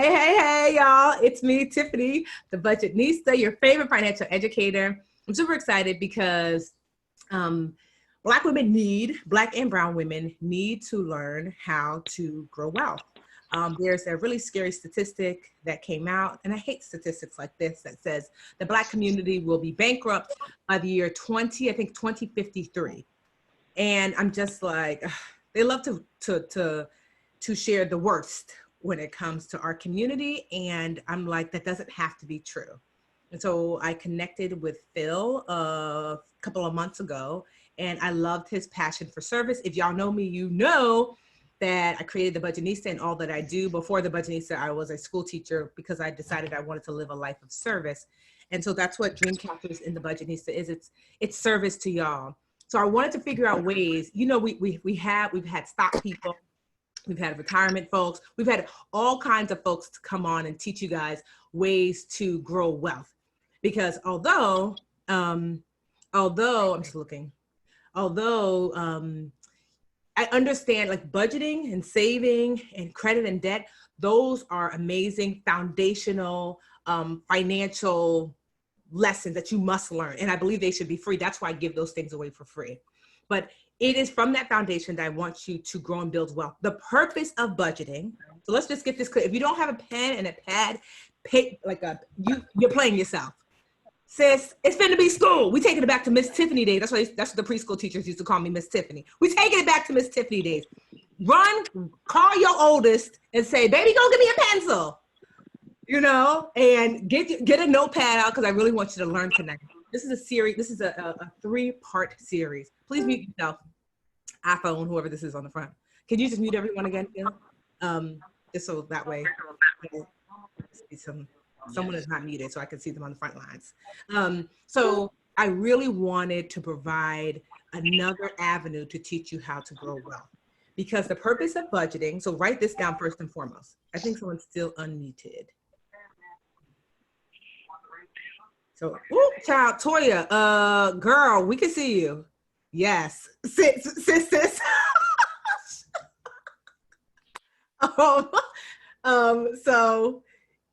Hey, y'all. It's me, Tiffany, the Budgetnista, your favorite financial educator. I'm super excited because Black and brown women need to learn how to grow wealth. There's a really scary statistic that came out, and I hate statistics like this, that says the Black community will be bankrupt by the year 2053. And I'm just like, they love to share the worst when it comes to our community. And I'm like, that doesn't have to be true. And so I connected with Phil a couple of months ago, and I loved his passion for service. If y'all know me, you know that I created the Budgetnista and all that I do. Before the Budgetnista, I was a school teacher because I decided I wanted to live a life of service. And so that's what Dream Captures in the Budgetnista is. It's service to y'all. So I wanted to figure out ways, we've had stock people, we've had retirement folks, we've had all kinds of folks to come on and teach you guys ways to grow wealth. Because although I understand like budgeting and saving and credit and debt, those are amazing foundational financial lessons that you must learn. And I believe they should be free. That's why I give those things away for free. But it is from that foundation that I want you to grow and build wealth. The purpose of budgeting. So let's just get this clear. If you don't have a pen and a pad, you're playing yourself. Sis, it's finna be school. We taking it back to Miss Tiffany days. That's what the preschool teachers used to call me, Miss Tiffany. We taking it back to Miss Tiffany days. Call your oldest and say, baby, go get me a pencil. And get a notepad out because I really want you to learn tonight. This is a series. This is a 3-part series. Please mute yourself. iPhone, whoever this is on the front. Can you just mute everyone again, Phil? Just so that way someone is not muted so I can see them on the front lines. So I really wanted to provide another avenue to teach you how to grow wealth. Because the purpose of budgeting, so write this down first and foremost. I think someone's still unmuted. So, child, Toya, girl, we can see you. Yes, sis. So,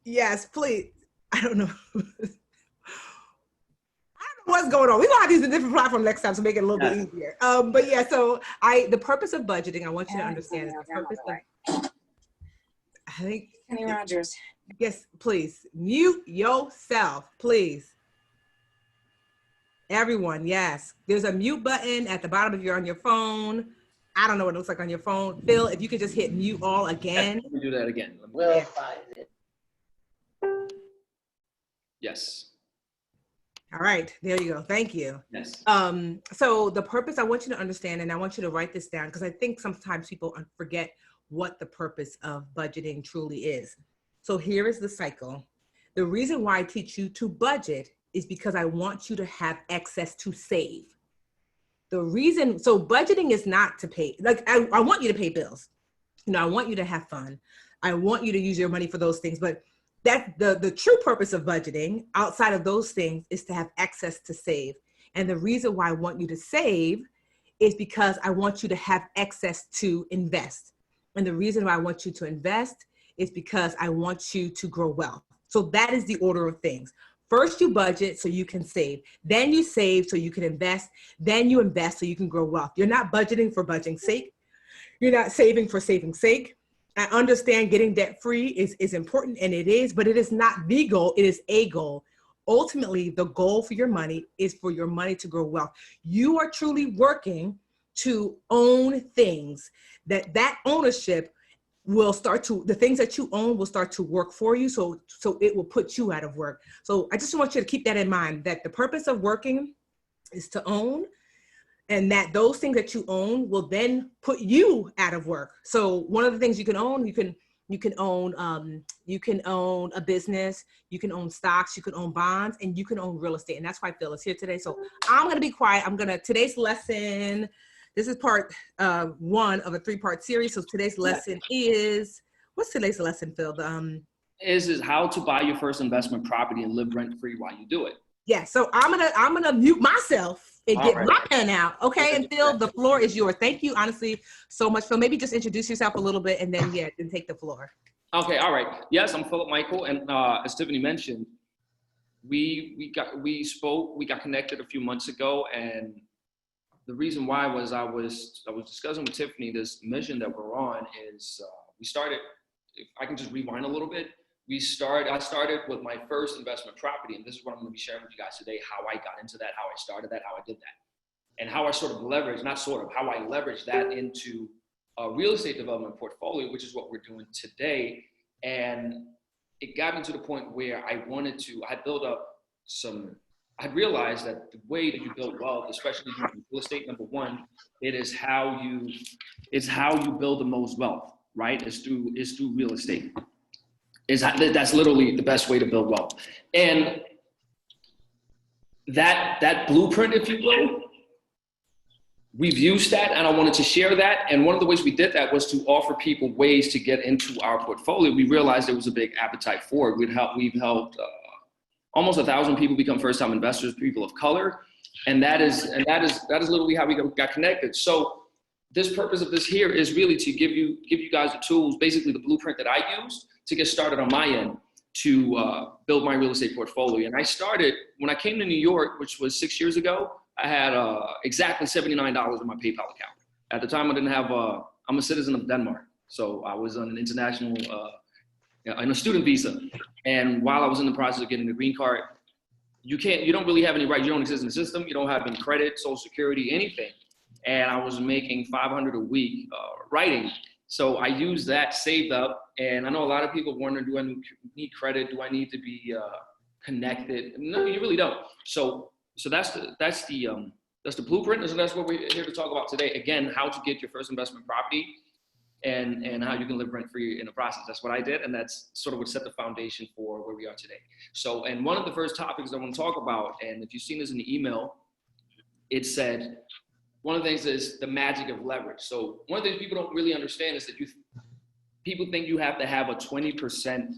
yes, please. I don't know. What's going on. We're gonna have these different platforms next time to make it a little bit easier. But yeah, so the purpose of budgeting, I want you to understand the purpose of, I think, Kenny Rogers. Yes, please mute yourself, please. Everyone, yes. There's a mute button at the bottom if you're on your phone. I don't know what it looks like on your phone. Phil, if you could just hit mute all again. Let me do that again. We'll find it. Yes. All right, there you go. Thank you. Yes. So the purpose I want you to understand, and I want you to write this down because I think sometimes people forget what the purpose of budgeting truly is. So here is the cycle. The reason why I teach you to budget is because I want you to have excess to save. So budgeting is not to pay, I want you to pay bills. I want you to have fun. I want you to use your money for those things, but that's the true purpose of budgeting outside of those things is to have access to save. And the reason why I want you to save is because I want you to have access to invest. And the reason why I want you to invest is because I want you to grow wealth. So that is the order of things. First, you budget so you can save. Then you save so you can invest. Then you invest so you can grow wealth. You're not budgeting for budgeting's sake. You're not saving for saving's sake. I understand getting debt free is important, and it is, but it is not the goal. It is a goal. Ultimately, the goal for your money is for your money to grow wealth. You are truly working to own things that ownership will start to, the things that you own will start to work for you. So it will put you out of work. So I just want you to keep that in mind, that the purpose of working is to own, and that those things that you own will then put you out of work. So one of the things you can own, you can own a business, you can own stocks, you can own bonds, and you can own real estate. And that's why Phil is here today. So I'm gonna be quiet. Today's lesson, this is part 1 of a 3-part series. So today's lesson is, what's today's lesson, Phil? Is how to buy your first investment property and live rent-free while you do it. Yeah, so I'm gonna mute myself and get my pen out, okay? And Phil, the floor is yours. Thank you, honestly, so much, Phil. Maybe just introduce yourself a little bit and then, then take the floor. Okay, all right. Yes, I'm Philip Michael, and as Tiffany mentioned, we got connected a few months ago, and the reason why was I was discussing with Tiffany this mission that we're on is we started. If I can just rewind a little bit, I started with my first investment property, and this is what I'm going to be sharing with you guys today: how I got into that, how I started that, how I did that, and how I sort of leveraged, not sort of, how I leveraged that into a real estate development portfolio, which is what we're doing today. And it got me to the point where I built up I realized that the way that you build wealth, especially in real estate, number one, it's how you build the most wealth, right? It's through real estate. That's literally the best way to build wealth. And that blueprint, if you will, we've used that, and I wanted to share that. And one of the ways we did that was to offer people ways to get into our portfolio. We realized there was a big appetite for it. We've helped almost 1,000 people become first-time investors, people of color, and that is literally how we got connected. So this purpose of this here is really to give you guys the tools, basically the blueprint that I used to get started on my end to build my real estate portfolio. And I started when I came to New York, which was 6 years ago. I had exactly $79 in my PayPal account. At the time, I didn't have I'm a citizen of Denmark, so I was on an international, in a student visa. And while I was in the process of getting the green card, you don't really have any rights. You don't exist in the system. You don't have any credit, Social Security, anything. And I was making $500 a week writing. So I used that, saved up. And I know a lot of people wonder, do I need credit? Do I need to be connected? No, you really don't. So that's the blueprint, and so that's what we're here to talk about today. Again, how to get your first investment property and how you can live rent-free in the process. That's what I did, and that's sort of what set the foundation for where we are today. So, and one of the first topics I want to talk about, and if you've seen this in the email, it said, one of the things is the magic of leverage. So one of the things people don't really understand is that people think you have to have a 20%,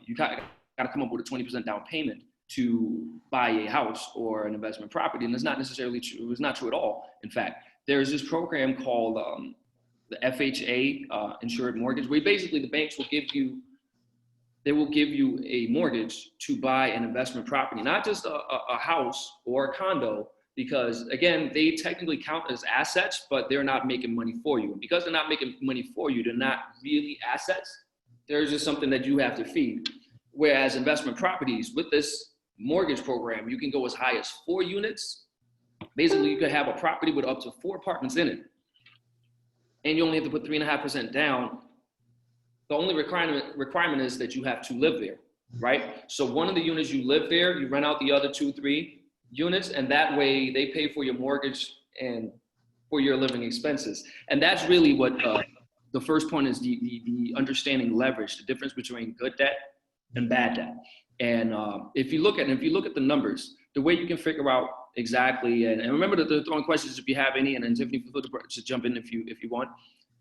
you got to come up with a 20% down payment to buy a house or an investment property. And that's not necessarily true. It's not true at all. In fact, there's this program called the FHA insured mortgage, where basically the banks will give you a mortgage to buy an investment property, not just a house or a condo, because again, they technically count as assets, but they're not making money for you. And because they're not making money for you, they're not really assets. There's just something that you have to feed. Whereas investment properties, with this mortgage program, you can go as high as 4 units. Basically, you could have a property with up to 4 apartments in it, and you only have to put 3.5% down. The only requirement is that you have to live there, right? So one of the units you live there, you rent out the other 2-3 units, and that way they pay for your mortgage and for your living expenses. And that's really what the first point is, the understanding leverage, the difference between good debt and bad debt. And if you look at the numbers, the way you can figure out exactly, and remember that they're throwing questions if you have any, and then Tiffany, feel free to jump in if you want.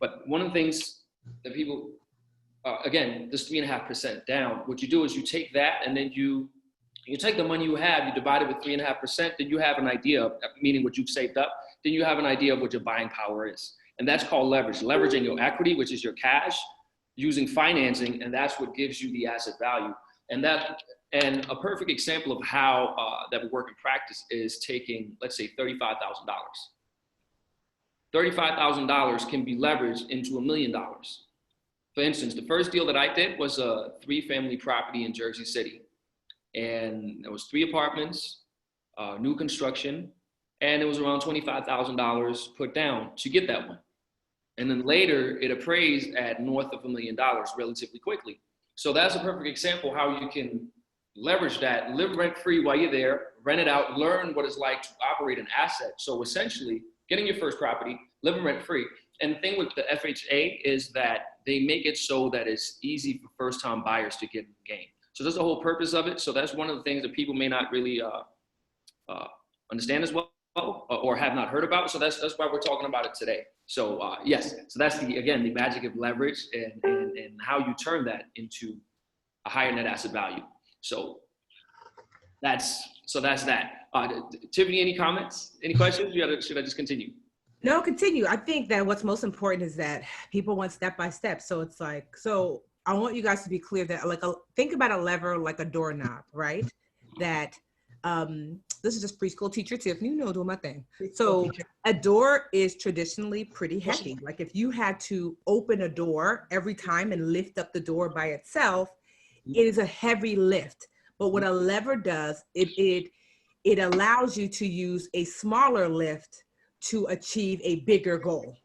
But one of the things that people, again, this 3.5% down, what you do is you take that, and then you take the money you have, you divide it with 3.5%, then you have an idea, meaning what you've saved up, then you have an idea of what your buying power is. And that's called leverage. Leveraging your equity, which is your cash, using financing, and that's what gives you the asset value. And a perfect example of how that would work in practice is taking, let's say, $35,000. $35,000 can be leveraged into $1 million. For instance, the first deal that I did was a 3-family property in Jersey City. And there was 3 apartments, new construction, and it was around $25,000 put down to get that one. And then later it appraised at north of $1 million relatively quickly. So that's a perfect example how you can leverage that, live rent-free while you're there, rent it out, learn what it's like to operate an asset. So essentially, getting your first property, living rent-free. And the thing with the FHA is that they make it so that it's easy for first-time buyers to get in the game. So that's the whole purpose of it. So that's one of the things that people may not really understand as well or have not heard about. So that's why we're talking about it today. So yes, so that's the magic of leverage and how you turn that into a higher net asset value. So that's that. Tiffany, any comments? Any questions? Should I just continue? No, continue. I think that what's most important is that people want step by step. So it's like, I want you guys to be clear that think about a lever like a doorknob, right? That this is just preschool teacher Tiffany, doing my thing. So a door is traditionally pretty heavy. Like if you had to open a door every time and lift up the door by itself, it is a heavy lift. But what a lever does, it allows you to use a smaller lift to achieve a bigger goal.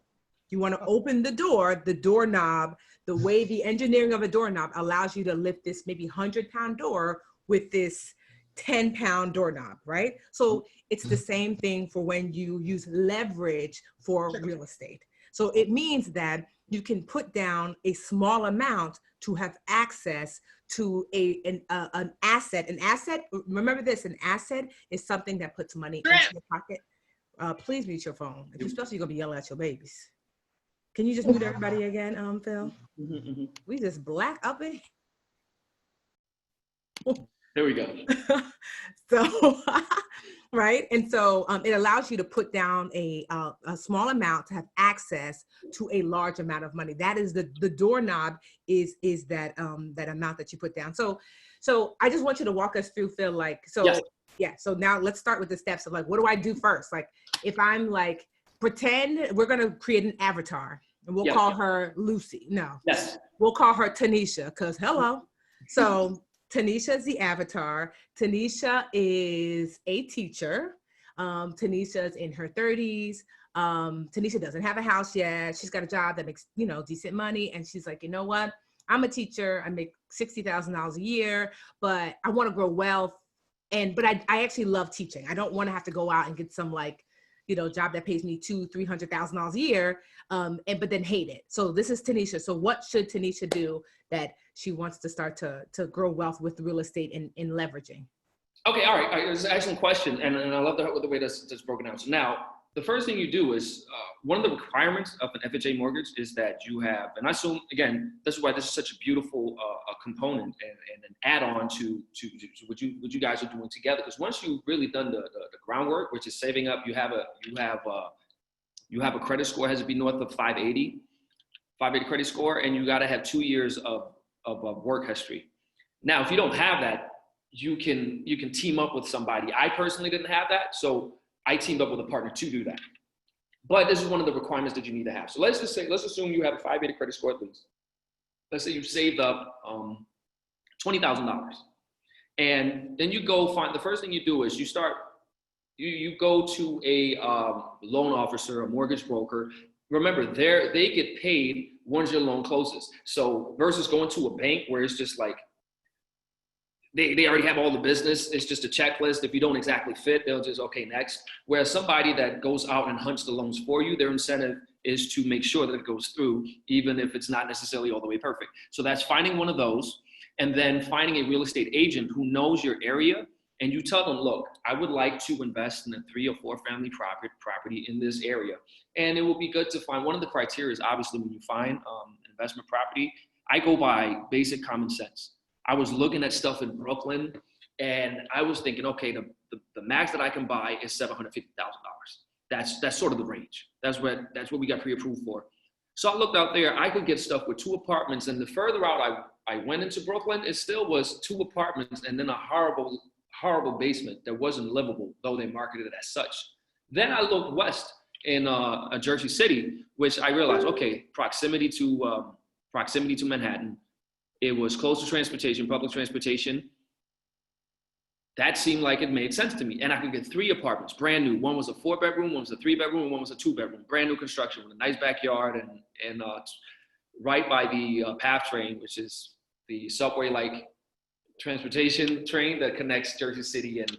You want to open the doorknob, the way the engineering of a doorknob allows you to lift this maybe 100-pound door with this 10-pound doorknob, right? So it's the same thing for when you use leverage for real estate. So it means that you can put down a small amount to have access to an asset. An asset, remember this, an asset is something that puts money into your pocket. Please mute your phone, especially you're gonna be yelling at your babies. Can you just mute everybody again, Phil? We just black up in. There we go. So, right. And so it allows you to put down a small amount to have access to a large amount of money. That is the doorknob is that that amount that you put down. So I just want you to walk us through, Phil, Yes. Yeah. So now let's start with the steps of what do I do first? Like if I'm pretend we're going to create an avatar and we'll call her Lucy. No. Yes. We'll call her Tanisha because hello. So Tanisha is the avatar. Tanisha is a teacher. Tanisha is in her 30s. Tanisha doesn't have a house yet. She's got a job that makes, decent money. And she's like, you know what? I'm a teacher. I make $60,000 a year, but I want to grow wealth. But I actually love teaching. I don't want to have to go out and get some job that pays me $200,000-$300,000 a year, but then hate it. So this is Tanisha. So what should Tanisha do that she wants to start to grow wealth with real estate and leveraging? Okay, all right. It's an excellent question, and I love the way that's broken down. So now, the first thing you do is, one of the requirements of an FHA mortgage is that you have, and I assume, again, this is why this is such a beautiful component and an add-on to what you guys are doing together. Because once you've really done the groundwork, which is saving up, you have a credit score has to be north of 580 credit score, and you got to have 2 years of work history. Now, if you don't have that, you can team up with somebody. I personally didn't have that, so I teamed up with a partner to do that. But this is one of the requirements that you need to have. So let's assume you have a 580 credit score at least. Let's say you've saved up $20,000. And then you go find, the first thing you do is you go to a loan officer, a mortgage broker. Remember, they get paid once your loan closes. So versus going to a bank where it's just like, they already have all the business. It's just a checklist. If you don't exactly fit, they'll just, okay, next. Whereas somebody that goes out and hunts the loans for you, their incentive is to make sure that it goes through, even if it's not necessarily all the way perfect. So that's finding one of those, and then finding a real estate agent who knows your area, and you tell them, look, I would like to invest in a 3 or 4 family property in this area. And it will be good to find, one of the criteria is obviously when you find an investment property, I go by basic common sense. I was looking at stuff in Brooklyn, and I was thinking, okay, the max that I can buy is $750,000. That's sort of the range. That's what we got pre-approved for. So I looked out there. I could get stuff with 2 apartments, and the further out I went into Brooklyn, it still was 2 apartments and then a horrible basement that wasn't livable, though they marketed it as such. Then I looked west in Jersey City, which I realized, okay, proximity to Manhattan. It was close to transportation, public transportation. That seemed like it made sense to me. And I could get 3 apartments, brand new. One was a 4-bedroom, one was a 3-bedroom, and one was a 2-bedroom, brand new construction with a nice backyard and right by the PATH train, which is the subway-like transportation train that connects Jersey City and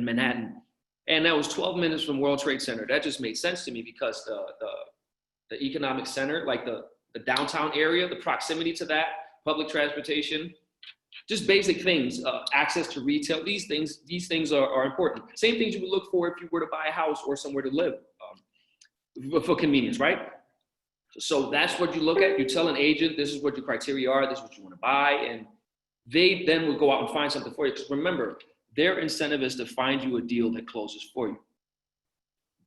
Manhattan. And that was 12 minutes from World Trade Center. That just made sense to me because the economic center, like the downtown area, the proximity to that, public transportation, just basic things, access to retail, these things are important. Same things you would look for if you were to buy a house or somewhere to live for convenience, right? So that's what you look at. You tell an agent, this is what your criteria are, this is what you want to buy, and they then will go out and find something for you. Because remember, their incentive is to find you a deal that closes for you.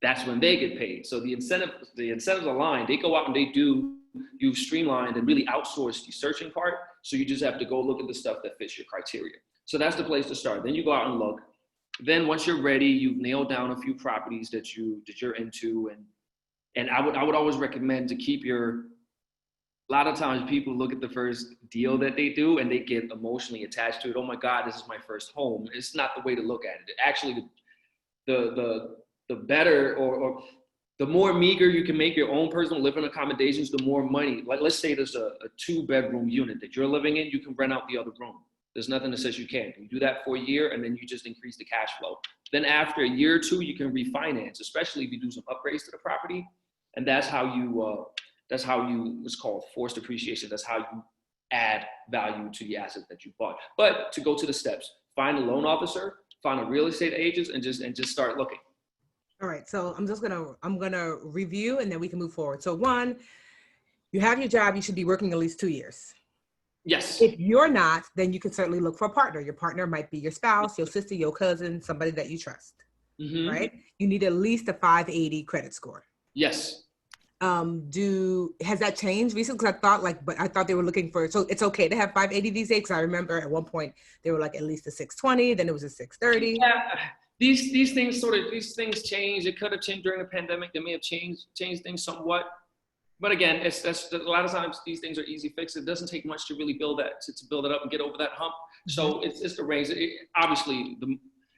That's when they get paid. So the incentives align. They go out and they do you've streamlined and really outsourced the searching part. So you just have to go look at the stuff that fits your criteria. So that's the place to start. Then you go out and look. Then once you're ready, you've nailed down a few properties that you're into. And I would always recommend to keep a lot of times people look at the first deal that they do and they get emotionally attached to it. Oh my God, this is my first home. It's not the way to look at it. Actually, the better or the more meager you can make your own personal living accommodations, the more money. Like, let's say there's a 2-bedroom unit that you're living in, you can rent out the other room. There's nothing that says you can't. You do that for a year and then you just increase the cash flow. Then after a year or two, you can refinance, especially if you do some upgrades to the property. And that's how you, what's called forced appreciation. That's how you add value to the asset that you bought. But to go to the steps, find a loan officer, find a real estate agent, and just start looking. All right, so I'm gonna review and then we can move forward. So 1, you have your job, you should be working at least 2 years. Yes. If you're not, then you can certainly look for a partner. Your partner might be your spouse, your sister, your cousin, somebody that you trust, right? You need at least a 580 credit score. Yes. Has that changed recently? Because I thought they were looking for, so it's okay to have 580 these days. Because I remember at one point they were like at least a 620, then it was a 630. Yeah, these things change. It could have changed during the pandemic. They may have changed things somewhat. But again, that's a lot of times these things are easy fixes. It doesn't take much to really build it up and get over that hump. So it's the range. Obviously,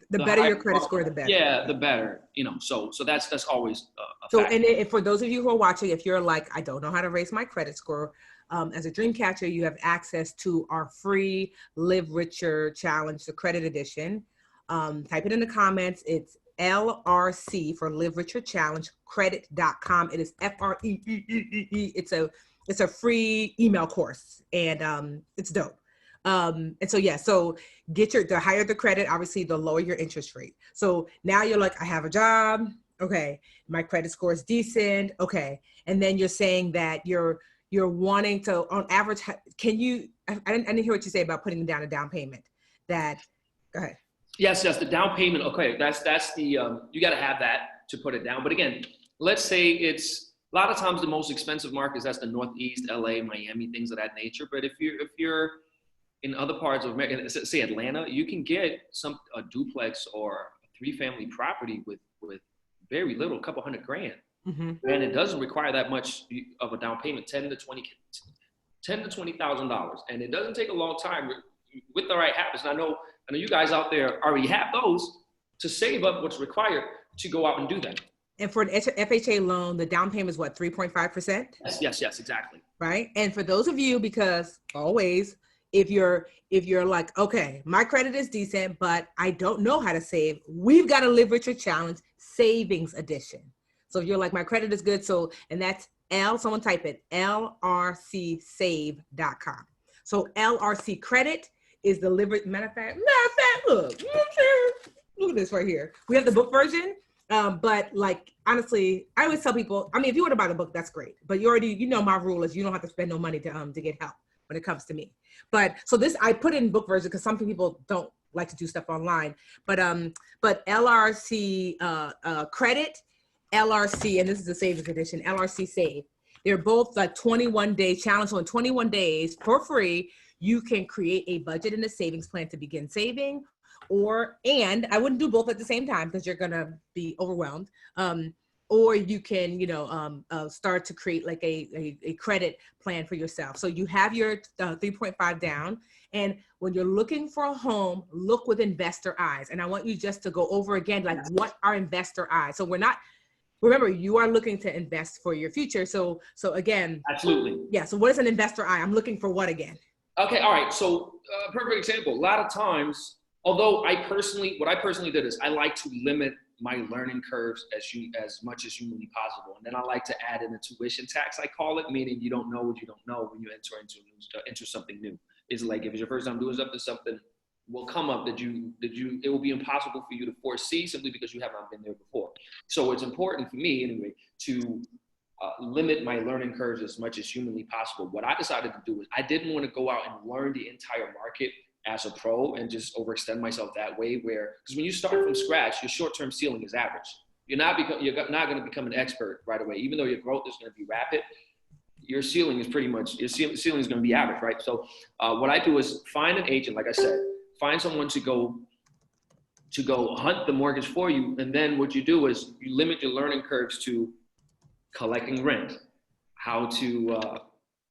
the better your credit score, the better. Yeah, the better. So that's always a so. fact. And for those of you who are watching, if you're like, I don't know how to raise my credit score, as a dream catcher, you have access to our free Live Richer Challenge, the credit edition. Type it in the comments. It's LRC for Live Richer Challenge, credit.com. It is FREEEE. It's a free email course and it's dope. And so, yeah, so the higher the credit, obviously the lower your interest rate. So now you're like, I have a job. Okay. My credit score is decent. Okay. And then you're saying that you're wanting to, on average, I didn't hear what you say about putting down a down payment. Go ahead. Yes, the down payment. Okay, that's the you got to have that to put it down. But again, let's say it's a lot of times the most expensive markets. That's the Northeast, LA, Miami, things of that nature. But if you're in other parts of America, say Atlanta, you can get a duplex or a 3-family property with very little, a couple $100,000, and it doesn't require that much of a down payment, $10,000 to $20,000, and it doesn't take a long time with the right habits. And I know you guys out there already have those to save up what's required to go out and do that. And for an FHA loan, the down payment is what, 3.5%? Yes, exactly. Right. And for those of you, because always, if you're like, okay, my credit is decent, but I don't know how to save, we've got a Live Richer Challenge Savings Edition. So if you're like, my credit is good, and that's someone type it, LRCsave.com. So LRC credit is the matter of fact, look at this right here. We have the book version, but like, honestly, I always tell people, I mean, if you want to buy the book, that's great, but my rule is you don't have to spend no money to get help when it comes to me. But so I put in book version because some people don't like to do stuff online, but LRC credit, LRC, and this is the savings edition, LRC save. They're both like 21-day challenge. So in 21 days for free, you can create a budget and a savings plan to begin saving, and I wouldn't do both at the same time because you're gonna be overwhelmed. Or you can, start to create like a credit plan for yourself. So you have your 3.5 down, and when you're looking for a home, look with investor eyes. And I want you just to go over again, like, what are investor eyes? So remember, you are looking to invest for your future. So again, absolutely. Yeah. So what is an investor eye? I'm looking for what again? Okay. All right. So perfect example. A lot of times, although what I personally did is I like to limit my learning curves as much as humanly possible. And then I like to add in a tuition tax, I call it, meaning you don't know what you don't know when you enter something new. It's like, if it's your first time doing something will come up that it will be impossible for you to foresee simply because you have not been there before. So it's important for me anyway to limit my learning curves as much as humanly possible. What I decided to do is I didn't want to go out and learn the entire market as a pro and just overextend myself that way, because when you start from scratch, your short-term ceiling is average. You're not going to become an expert right away. Even though your growth is going to be rapid, your ceiling is pretty much, your ceiling is going to be average, right? So what I do is find an agent, like I said, find someone to go hunt the mortgage for you. And then what you do is you limit your learning curves to collecting rent, how to,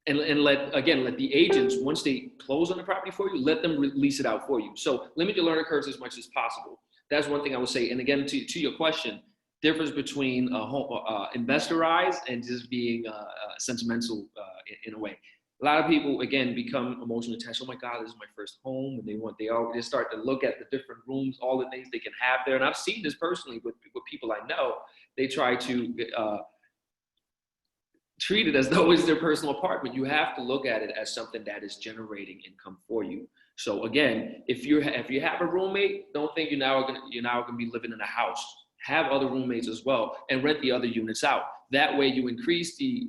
and let the agents, once they close on the property for you, let them lease it out for you. So limit your learning curves as much as possible. That's one thing I would say. And again, to your question, difference between investor eyes and just being sentimental in a way. A lot of people, again, become emotionally attached. Oh my God, this is my first home. And they start to look at the different rooms, all the things they can have there. And I've seen this personally with people I know. They try to treat it as though it's their personal apartment. You have to look at it as something that is generating income for you. So again, if you have a roommate, don't think you're now gonna be living in a house. Have other roommates as well, and rent the other units out. That way you increase the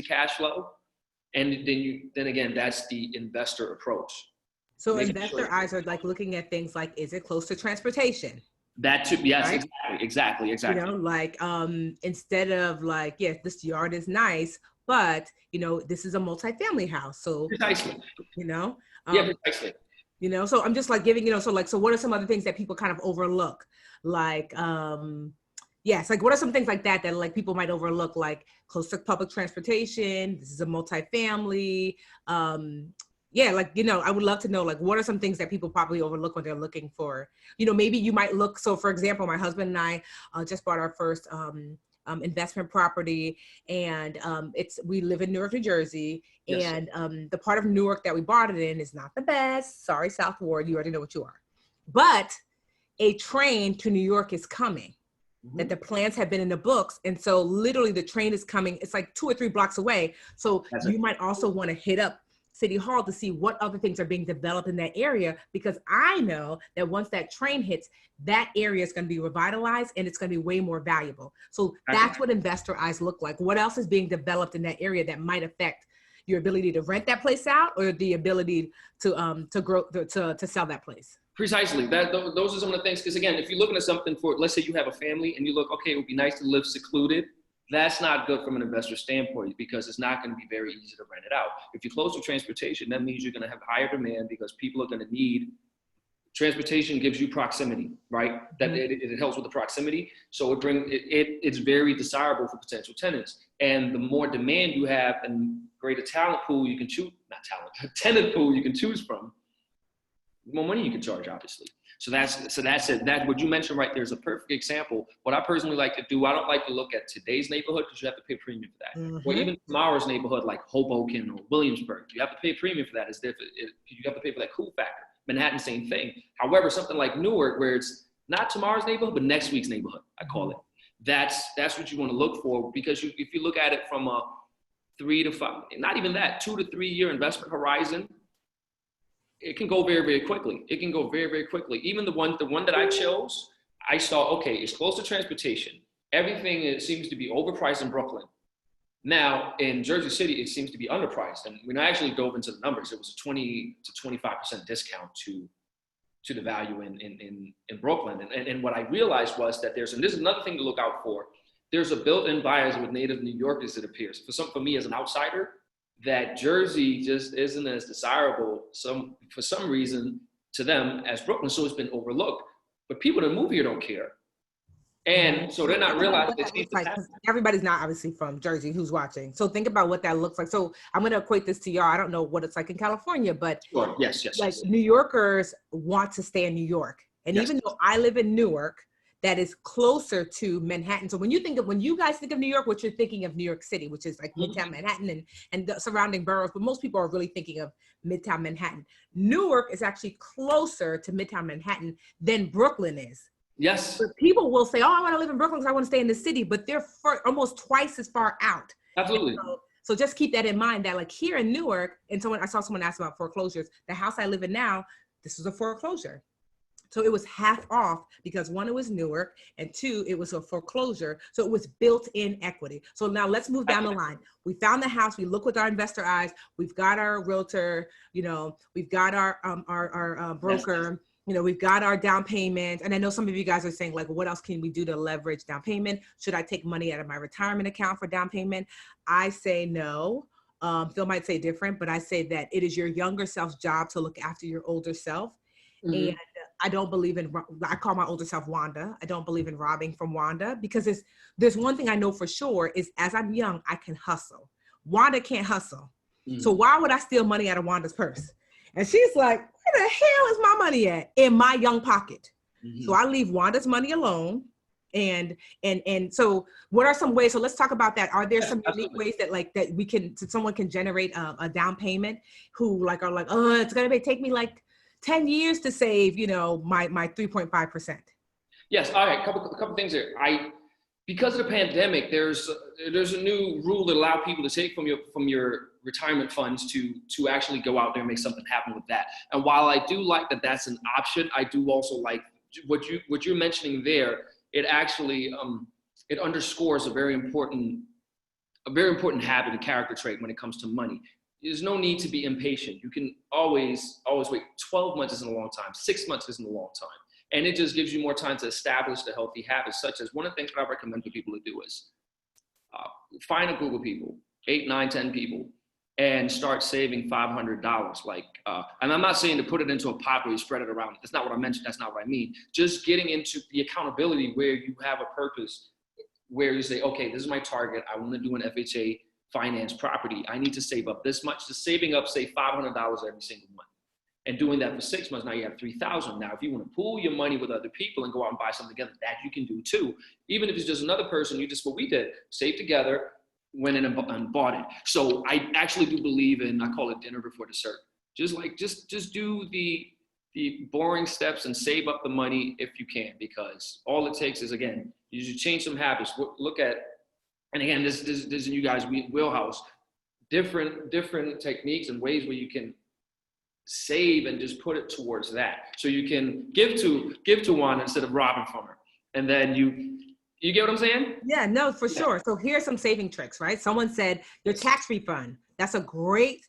cash flow, and then again, that's the investor approach. So investor eyes are like looking at things like, is it close to transportation? That too, yes, right? exactly. You know, like instead of like, yes, this yard is nice, but you know, this is a multifamily house. So precisely. You know, precisely. You know, so I'm just like giving, you know, so what are some other things that people kind of overlook? Like, yes, like what are some things like that like people might overlook, like close to public transportation, this is a multifamily, yeah, like, you know, I would love to know, like, what are some things that people probably overlook when they're looking for, you know, maybe you might look, so for example, my husband and I just bought our first investment property, and we live in Newark, New Jersey, yes. And the part of Newark that we bought it in is not the best. Sorry, South Ward, you already know what you are. But a train to New York is coming, that the plans have been in the books. And so literally the train is coming. It's like 2 or 3 blocks away. So you might also want to hit up City Hall to see what other things are being developed in that area, because I know that once that train hits, that area is going to be revitalized and it's going to be way more valuable. So that's what investor eyes look like. What else is being developed in that area that might affect your ability to rent that place out, or the ability to grow, to sell that place? Precisely. Those are some of the things, because again, if you're looking at something for, let's say you have a family and you look, okay, it would be nice to live secluded. That's not good from an investor standpoint, because it's not going to be very easy to rent it out. If you're close to transportation, that means you're going to have higher demand, because people are going to need, transportation gives you proximity, right? That it helps with the proximity. So it's very desirable for potential tenants. And the more demand you have and greater talent pool you can choose, tenant pool you can choose from, the more money you can charge, obviously. So that's it. That what you mentioned right there is a perfect example. What I personally like to do, I don't like to look at today's neighborhood, because you have to pay premium for that. Or even tomorrow's neighborhood, like Hoboken or Williamsburg, you have to pay premium for that. You have to pay for that cool factor. Manhattan, same thing. However, something like Newark, where it's not tomorrow's neighborhood, but next week's neighborhood, I call it. That's what you want to look for, because if you look at it from a 3 to 5, not even that, 2 to 3 year investment horizon, it can go very, very quickly. It can go very, very quickly. Even the one that I chose, I saw, okay, it's close to transportation. Everything seems to be overpriced in Brooklyn. Now, in Jersey City, it seems to be underpriced. And when I actually dove into the numbers, it was a 20 to 25% discount to the value in Brooklyn. And what I realized was that and this is another thing to look out for, there's a built-in bias with native New Yorkers, it appears. For me as an outsider, that Jersey just isn't as desirable for some reason to them as Brooklyn, so it's been overlooked. But people that move here don't care. And so they're not realizing everybody's not obviously from Jersey who's watching. So think about what that looks like. So I'm going to equate this to y'all. I don't know what it's like in California, but sure. Yes. New Yorkers want to stay in New York. And even though I live in Newark, that is closer to Manhattan. So when you guys think of New York, what you're thinking of New York City, which is like Midtown Manhattan and the surrounding boroughs, but most people are really thinking of Midtown Manhattan. Newark is actually closer to Midtown Manhattan than Brooklyn is. Yes. But people will say, oh, I want to live in Brooklyn because I want to stay in the city, but they're almost twice as far out. Absolutely. So just keep that in mind, that like here in Newark, and I saw someone ask about foreclosures. The house I live in now, this was a foreclosure. So it was half off because 1, it was Newark, and 2, it was a foreclosure. So it was built-in equity. So now let's move down the line. We found the house. We look with our investor eyes. We've got our realtor. You know, we've got our broker. you know, we've got our down payment. And I know some of you guys are saying like, what else can we do to leverage down payment? Should I take money out of my retirement account for down payment? I say no. Phil might say different, but I say that it is your younger self's job to look after your older self. Mm-hmm. And I don't believe in, I call my older self Wanda. I don't believe in robbing from Wanda, because there's one thing I know for sure is as I'm young, I can hustle. Wanda can't hustle. Mm-hmm. So why would I steal money out of Wanda's purse? And she's like, where the hell is my money at? In my young pocket. Mm-hmm. So I leave Wanda's money alone. And so what are some ways? So let's talk about that. Are there some unique ways that someone can generate a down payment who like are like, oh, it's going to take me like 10 years to save, you know, my 3.5%. Yes. All right. A couple things here. Because of the pandemic, there's a new rule that allows people to take from your retirement funds to actually go out there and make something happen with that. And while I do like that that's an option, I do also like what you're mentioning there. It actually it underscores a very important habit and character trait when it comes to money. There's no need to be impatient. You can always wait. 12 months isn't a long time. 6 months isn't a long time. And it just gives you more time to establish the healthy habits, such as one of the things that I recommend for people to do is find a group of people, 8, 9, 10 people, and start saving $500. And I'm not saying to put it into a pot where you spread it around. That's not what I mentioned. That's not what I mean. Just getting into the accountability where you have a purpose, where you say, okay, this is my target. I want to do an FHA finance property. I need to save up this much. Just saving up, say, $500 every single month. And doing that for 6 months, now you have $3,000. Now, if you want to pool your money with other people and go out and buy something together, that you can do too. Even if it's just another person, what we did, save together, went in and bought it. So I actually do believe in, I call it dinner before dessert. Just do the boring steps and save up the money if you can, because all it takes is, again, you should change some habits. Look at, and again, this is in you guys' wheelhouse, different techniques and ways where you can save and just put it towards that. So you can give to one instead of robbing from her. And then you get what I'm saying? Yeah, no, for sure. So here's some saving tricks, right? Someone said your tax refund. That's a great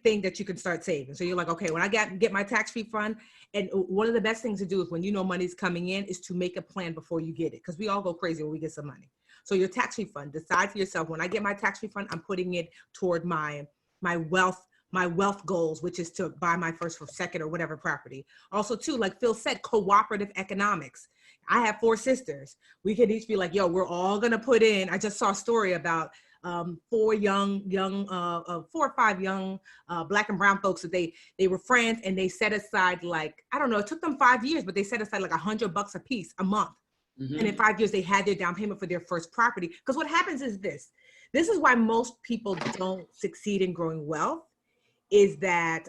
thing that you can start saving. So you're like, okay, when I get my tax refund, and one of the best things to do is when you know money's coming in is to make a plan before you get it. Because we all go crazy when we get some money. So your tax refund, decide for yourself, when I get my tax refund, I'm putting it toward my wealth goals, which is to buy my first or second or whatever property. Also too, like Phil said, cooperative economics. I have 4 sisters. We could each be like, yo, we're all gonna put in. I just saw a story about 4 or 5 young Black and brown folks that they were friends, and they set aside, like, I don't know, it took them 5 years, but they set aside like $100 a piece a month. Mm-hmm. And in 5 years, they had their down payment for their first property. Because what happens is this is why most people don't succeed in growing wealth, is that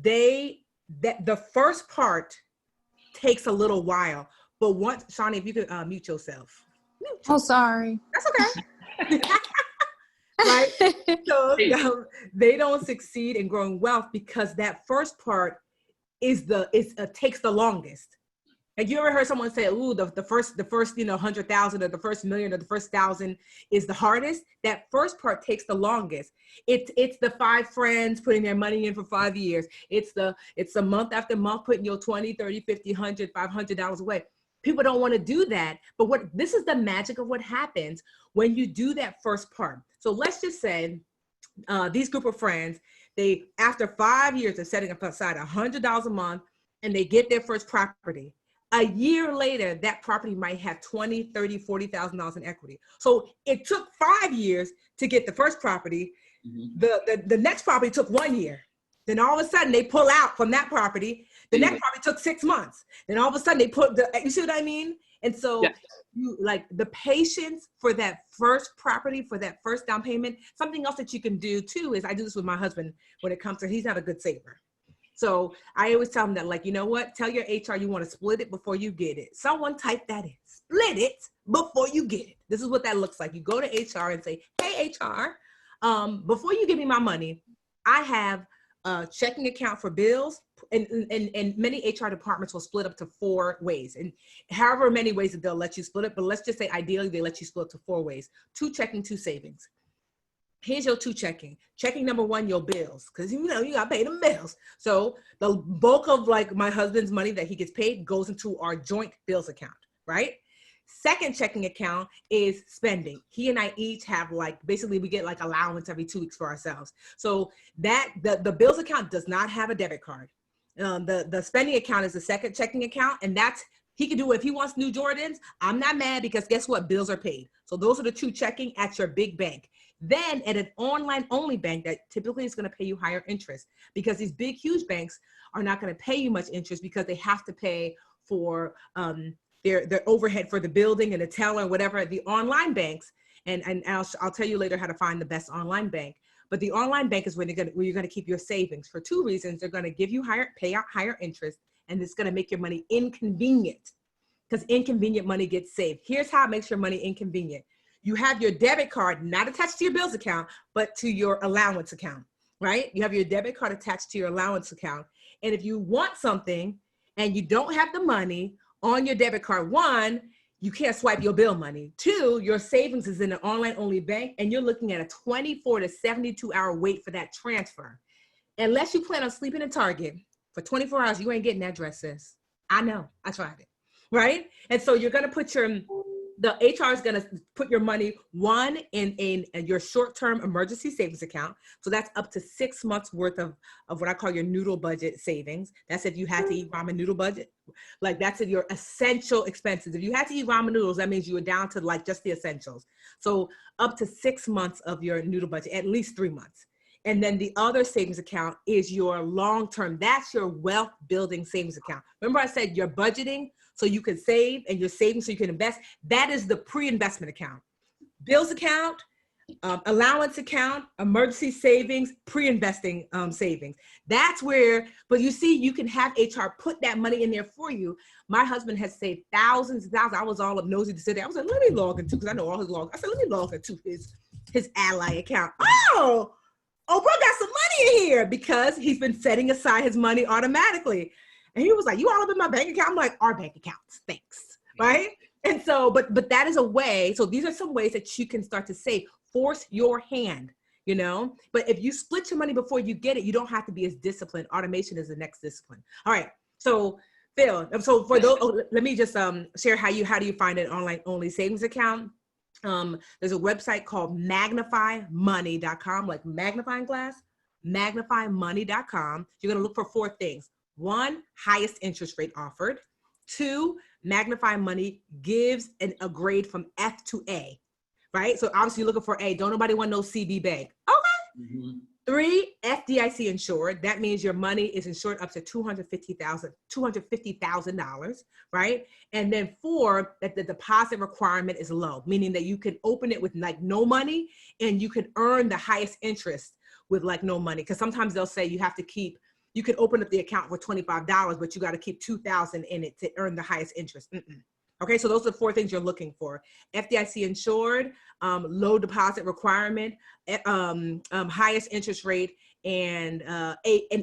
the first part takes a little while. But once, Shawnie, if you could mute yourself. Oh, sorry. That's okay. Right? So they don't succeed in growing wealth because that first part takes the longest. Like, you ever heard someone say, ooh, the first 100,000 or the first million or the first 1,000 is the hardest? That first part takes the longest. It's the 5 friends putting their money in for 5 years. It's the month after month putting your 20, 30, 50, 100, $500 away. People don't want to do that. But this is the magic of what happens when you do that first part. So let's just say these group of friends, after 5 years of setting aside $100 a month, and they get their first property. A year later, that property might have $20,000, $30,000, $40,000 in equity. So it took 5 years to get the first property. Mm-hmm. The next property took 1 year. Then all of a sudden they pull out from that property. The next property took 6 months. Then all of a sudden you see what I mean? And so you like the patience for that first property, for that first down payment. Something else that you can do too is, I do this with my husband when it comes to, he's not a good saver. So I always tell them that, like, you know what? Tell your HR you want to split it before you get it. Someone type that in. Split it before you get it. This is what that looks like. You go to HR and say, hey, HR, before you give me my money, I have a checking account for bills. And many HR departments will split up to 4 ways. And however many ways that they'll let you split it. But let's just say ideally they let you split up to 4 ways. 2 checking, 2 savings. here's your 2 checking. Checking number 1, your bills, because you know you got to pay them bills. So the bulk of like my husband's money that he gets paid goes into our joint bills account, right? Second checking account is spending. He and I each have like, basically we get like allowance every 2 weeks for ourselves. So that the bills account does not have a debit card. The spending account is the second checking account, and that's, he can do it if he wants new Jordans. I'm not mad, because guess what? Bills are paid. So those are the 2 checking at your big bank. Then at an online only bank that typically is going to pay you higher interest, because these big, huge banks are not going to pay you much interest because they have to pay for their overhead for the building and the teller and whatever. The online banks, and I'll tell you later how to find the best online bank. But the online bank is where you're going to keep your savings for 2 reasons. They're going to give you pay out higher interest, and it's going to make your money inconvenient, because inconvenient money gets saved. Here's how it makes your money inconvenient. You have your debit card not attached to your bills account, but to your allowance account, right? You have your debit card attached to your allowance account. And if you want something and you don't have the money on your debit card, 1, you can't swipe your bill money. 2, your savings is in an online only bank, and you're looking at a 24 to 72 hour wait for that transfer. Unless you plan on sleeping in Target for 24 hours, you ain't getting that dress, sis. I know, I tried it, right? And so you're gonna put the HR is going to put your money, 1, in your short-term emergency savings account. So that's up to 6 months worth of what I call your noodle budget savings. That's if you had to eat ramen noodle budget. Like that's your essential expenses. If you had to eat ramen noodles, that means you were down to like just the essentials. So up to 6 months of your noodle budget, at least 3 months. And then the other savings account is your long-term. That's your wealth building savings account. Remember I said you're budgeting so you can save, and you're saving so you can invest. That is the pre-investment account. Bills account, allowance account, emergency savings, pre-investing savings. That's where, but you see, you can have HR put that money in there for you. My husband has saved thousands and thousands. I was all up nosy to sit there. I was like, let me log into, because I know all his logs. I said, let me log into his Ally account. Oh, bro got some money in here, because he's been setting aside his money automatically. And he was like, you all up in my bank account? I'm like, our bank accounts, thanks, right? And so, but that is a way. So these are some ways that you can start to save. Force your hand, you know? But if you split your money before you get it, you don't have to be as disciplined. Automation is the next discipline. All right, so Phil, so for those, let me just share how do you find an online only savings account? There's a website called magnifymoney.com, like magnifying glass, magnifymoney.com. You're gonna look for 4 things. 1, highest interest rate offered. 2, Magnify Money gives a grade from F to A, right? So obviously you're looking for A. Don't nobody want no CB bank. Okay. Mm-hmm. 3, FDIC insured. That means your money is insured up to $250,000, right? And then 4, that the deposit requirement is low, meaning that you can open it with like no money, and you can earn the highest interest with like no money. Because sometimes they'll say you can open up the account for $25, but you got to keep $2,000 in it to earn the highest interest. Okay, so those are the 4 things you're looking for. FDIC insured, low deposit requirement, highest interest rate, and an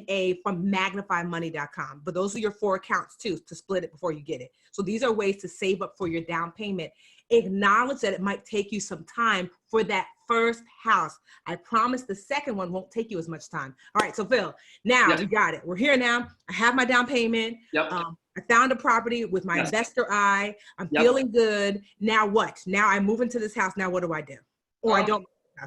A from magnifymoney.com. But those are your 4 accounts too, to split it before you get it. So these are ways to save up for your down payment. Acknowledge that it might take you some time for that first house. I promise the second one won't take you as much time. All right, so Phil, now we got it. We're here now. I have my down payment. Yep. I found a property with my investor eye. I'm feeling good. Now what? Now I move into this house. Now what do I do? Or I don't.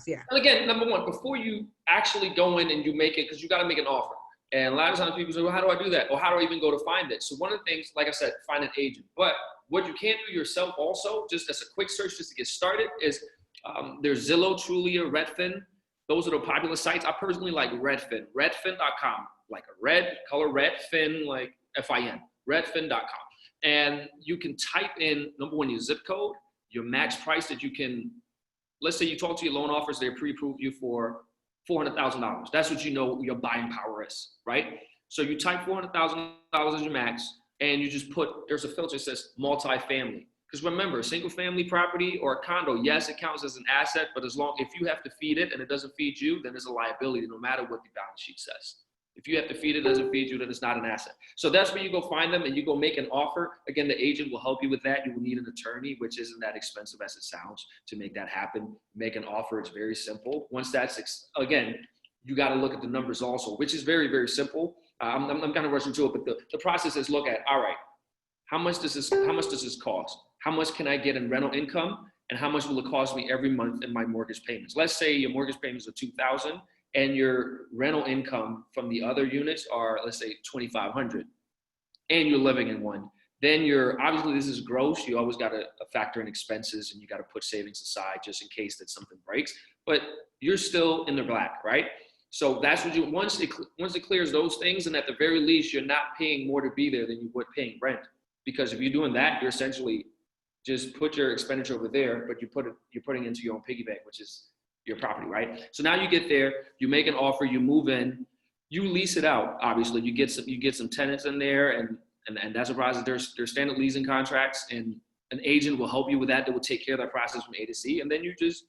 Yeah. And again, number 1, before you actually go in and you make it, because you got to make an offer. And a lot of times people say, well, how do I do that? Or how do I even go to find it? So one of the things, like I said, find an agent. But what you can do yourself also, just as a quick search, just to get started, is there's Zillow, Trulia, Redfin. Those are the popular sites. I personally like Redfin, redfin.com, like a red, color red, fin, like F-I-N, redfin.com. And you can type in, number 1, your zip code, your max price that you can, let's say you talk to your loan officers, they pre-approve you for $400,000. That's what you know your buying power is, right? So you type $400,000 as your max, and you just put, there's a filter that says multifamily. Because remember, single family property or a condo, yes, it counts as an asset, but if you have to feed it and it doesn't feed you, then there's a liability no matter what the balance sheet says. If you have to feed it, doesn't feed you, then it's not an asset. So that's where you go find them and you go make an offer. Again, the agent will help you with that. You will need an attorney, which isn't that expensive as it sounds to make that happen. Make an offer. It's very simple. Once that's, again, you got to look at the numbers also, which is very, very simple. I'm kind of rushing through it, but the process is look at, all right, how much does this cost? How much can I get in rental income? And how much will it cost me every month in my mortgage payments? Let's say your mortgage payments are $2,000 and your rental income from the other units are, let's say, $2,500, and you're living in one. Then obviously this is gross. You always got to factor in expenses and you got to put savings aside just in case that something breaks, but you're still in the black, right? So that's what once it clears those things, and at the very least, you're not paying more to be there than you would paying rent. Because if you're doing that, you're essentially just put your expenditure over there, but you're putting into your own piggy bank, which is your property, right? So now you get there, you make an offer, you move in, you lease it out. Obviously, you get some tenants in there, and that's a process. There's standard leasing contracts, and an agent will help you with that. That will take care of that process from A to C, and then you just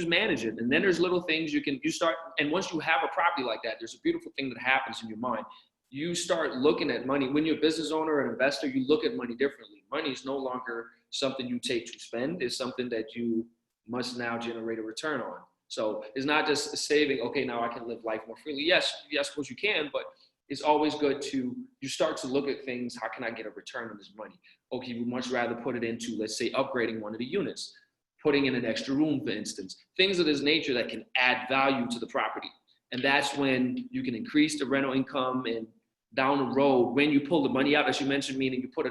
manage it. And then there's little things you start. And once you have a property like that, there's a beautiful thing that happens in your mind. You start looking at money. When you're a business owner or an investor, you look at money differently. Money is no longer something you take to spend. It's something that you must now generate a return on. So it's not just saving, okay, now I can live life more freely. Yes, I suppose you can, but it's always good you start to look at things. How can I get a return on this money? Okay, you would much rather put it into, let's say, upgrading one of the units, putting in an extra room, for instance, things of this nature that can add value to the property. And that's when you can increase the rental income, and down the road, when you pull the money out, as you mentioned, meaning you put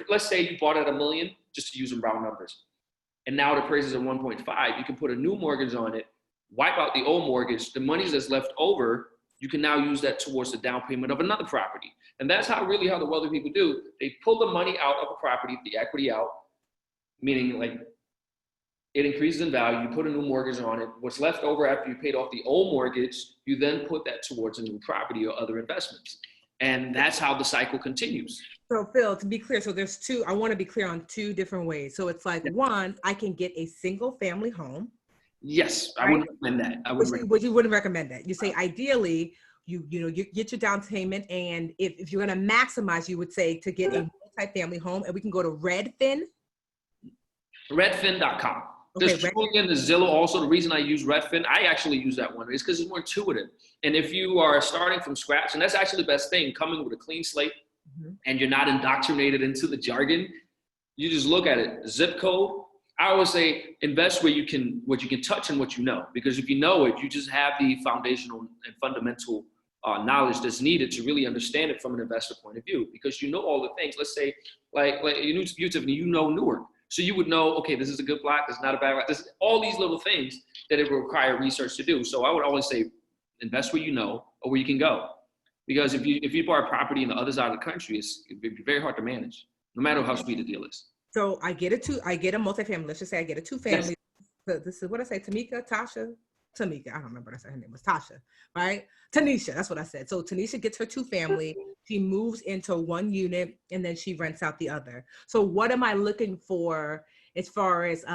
let's say you bought at $1 million, just to use some round numbers, and now the price is at 1.5, you can put a new mortgage on it, wipe out the old mortgage, the money that's left over, you can now use that towards the down payment of another property. And that's how the wealthy people do. They pull the money out of a property, the equity out, meaning like it increases in value, you put a new mortgage on it, what's left over after you paid off the old mortgage, you then put that towards a new property or other investments. And that's how the cycle continues. So Phil, to be clear, so there's I want to be clear on two different ways. So it's like, one, I can get a single family home. Yes, I would recommend that. But you wouldn't recommend that. You say ideally, you get your down payment, and if you're going to maximize, you would say to get a multi-family home, and we can go to Redfin. Redfin.com. There's Shawnie and the Zillow also. The reason I use Redfin, I actually use that one, is because it's more intuitive. And if you are starting from scratch, and that's actually the best thing, coming with a clean slate, and you're not indoctrinated into the jargon, you just look at it, zip code. I always say invest what you can touch and what you know, because if you know it, you just have the foundational and fundamental knowledge that's needed to really understand it from an investor point of view, because you know all the things. Let's say like you, Tiffany, you know Newark. So you would know, okay, this is a good block, this is not a bad block. This is all these little things that it will require research to do. So I would always say invest where you know or where you can go. Because if you buy a property in the other side of the country, it'd be very hard to manage, no matter how sweet the deal is. So I get a multifamily. Let's just say I get a two-family. Yes. This is what I say, Tamika, I don't remember what I said. Her name was Tasha, right? Tanisha, that's what I said. So Tanisha gets her two-family. She moves into one unit, and then she rents out the other. So what am I looking for as far as,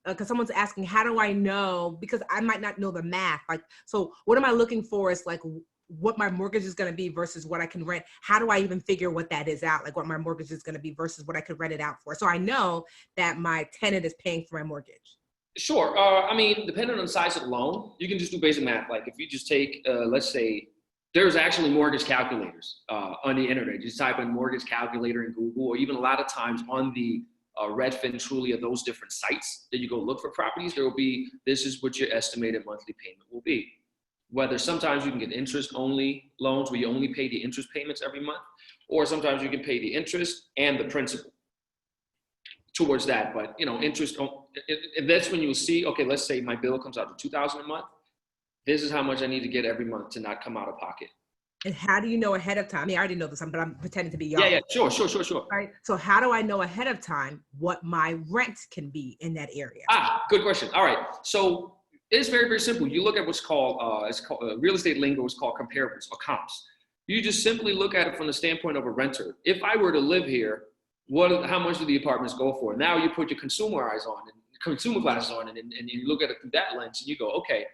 because someone's asking, how do I know? Because I might not know the math. Like, so what am I looking for is like what my mortgage is going to be versus what I can rent. How do I even figure what that is out? Like what my mortgage is going to be versus what I could rent it out for. So I know that my tenant is paying for my mortgage. Sure. I mean, depending on the size of the loan, you can just do basic math. Like if you just take, let's say, there's actually mortgage calculators on the internet. Just type in mortgage calculator in Google, or even a lot of times on the Redfin, Truly, or those different sites that you go look for properties, there will be, this is what your estimated monthly payment will be. Whether sometimes you can get interest-only loans where you only pay the interest payments every month, or sometimes you can pay the interest and the principal towards that. But interest, and that's when you'll see, okay, let's say my bill comes out to $2,000 a month. This is how much I need to get every month to not come out of pocket. And how do you know ahead of time? I mean, I already know this, but I'm pretending to be young. Yeah, sure. Right. So how do I know ahead of time what my rent can be in that area? Good question. All right. So it's very, very simple. You look at what's called, real estate lingo is called comparables or comps. You just simply look at it from the standpoint of a renter. If I were to live here, how much do the apartments go for? Now you put your consumer eyes on and consumer glasses on, and you look at it through that lens, and you go, okay,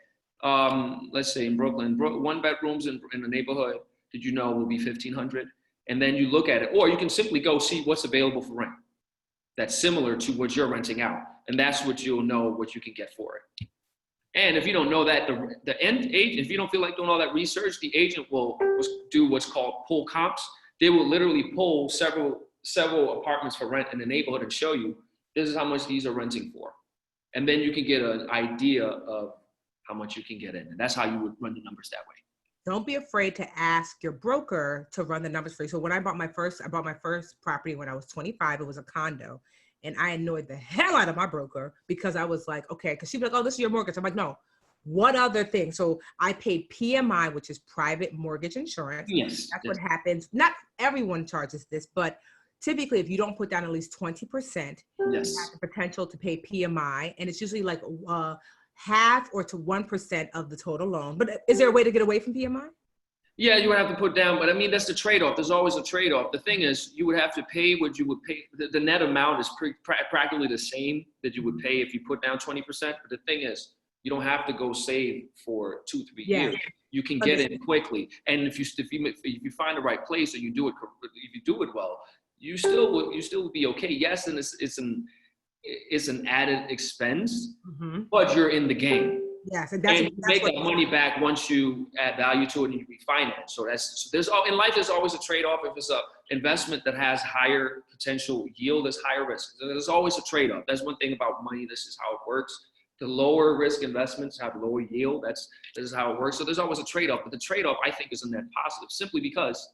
let's say in Brooklyn, one bedrooms in the neighborhood, did you know will be 1,500? And then you look at it, or you can simply go see what's available for rent that's similar to what you're renting out. And that's what you'll know what you can get for it. And if you don't know that, the end agent, if you don't feel like doing all that research, the agent will do what's called pull comps. They will literally pull several apartments for rent in the neighborhood and show you, this is how much these are renting for. And then you can get an idea of how much you can get in. And that's how you would run the numbers that way. Don't be afraid to ask your broker to run the numbers for you. So when I bought my first property when I was 25, it was a condo. And I annoyed the hell out of my broker because I was like, okay, because she'd be like, oh, this is your mortgage. I'm like, no, what other thing? So I paid PMI, which is private mortgage insurance. Yes. That's what happens. Not everyone charges this, but typically if you don't put down at least 20%, yes, you have the potential to pay PMI. And it's usually like half or to 1% of the total loan. But is there a way to get away from PMI? Yeah, you would have to put down, but I mean, that's the trade-off. There's always a trade-off. The thing is, you would have to pay what you would pay. The net amount is practically the same that you would pay if you put down 20%. But the thing is, you don't have to go save for 2-3 years. You can get in quickly. And if you find the right place and you do it, if you do it well, you still will be okay. Yes, and it's an added expense, but you're in the game. Yes, and you make that money back once you add value to it and you refinance. So in life there's always a trade-off. If it's an investment that has higher potential yield, there's higher risk. So there's always a trade-off. That's one thing about money. This is how it works. The lower risk investments have lower yield. This is how it works. So there's always a trade-off. But the trade-off, I think, is a net positive, simply because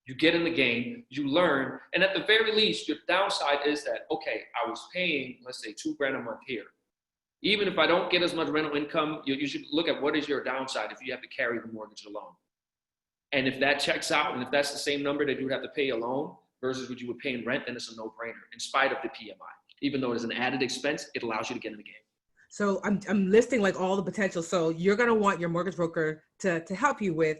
you get in the game, you learn, and at the very least, your downside is that, okay, I was paying, let's say, $2,000 a month here. Even if I don't get as much rental income, you should look at what is your downside if you have to carry the mortgage alone. And if that checks out, and if that's the same number that you would have to pay alone versus what you would pay in rent, then it's a no-brainer in spite of the PMI. Even though it's an added expense, it allows you to get in the game. So I'm listing like all the potential. So you're going to want your mortgage broker to help you with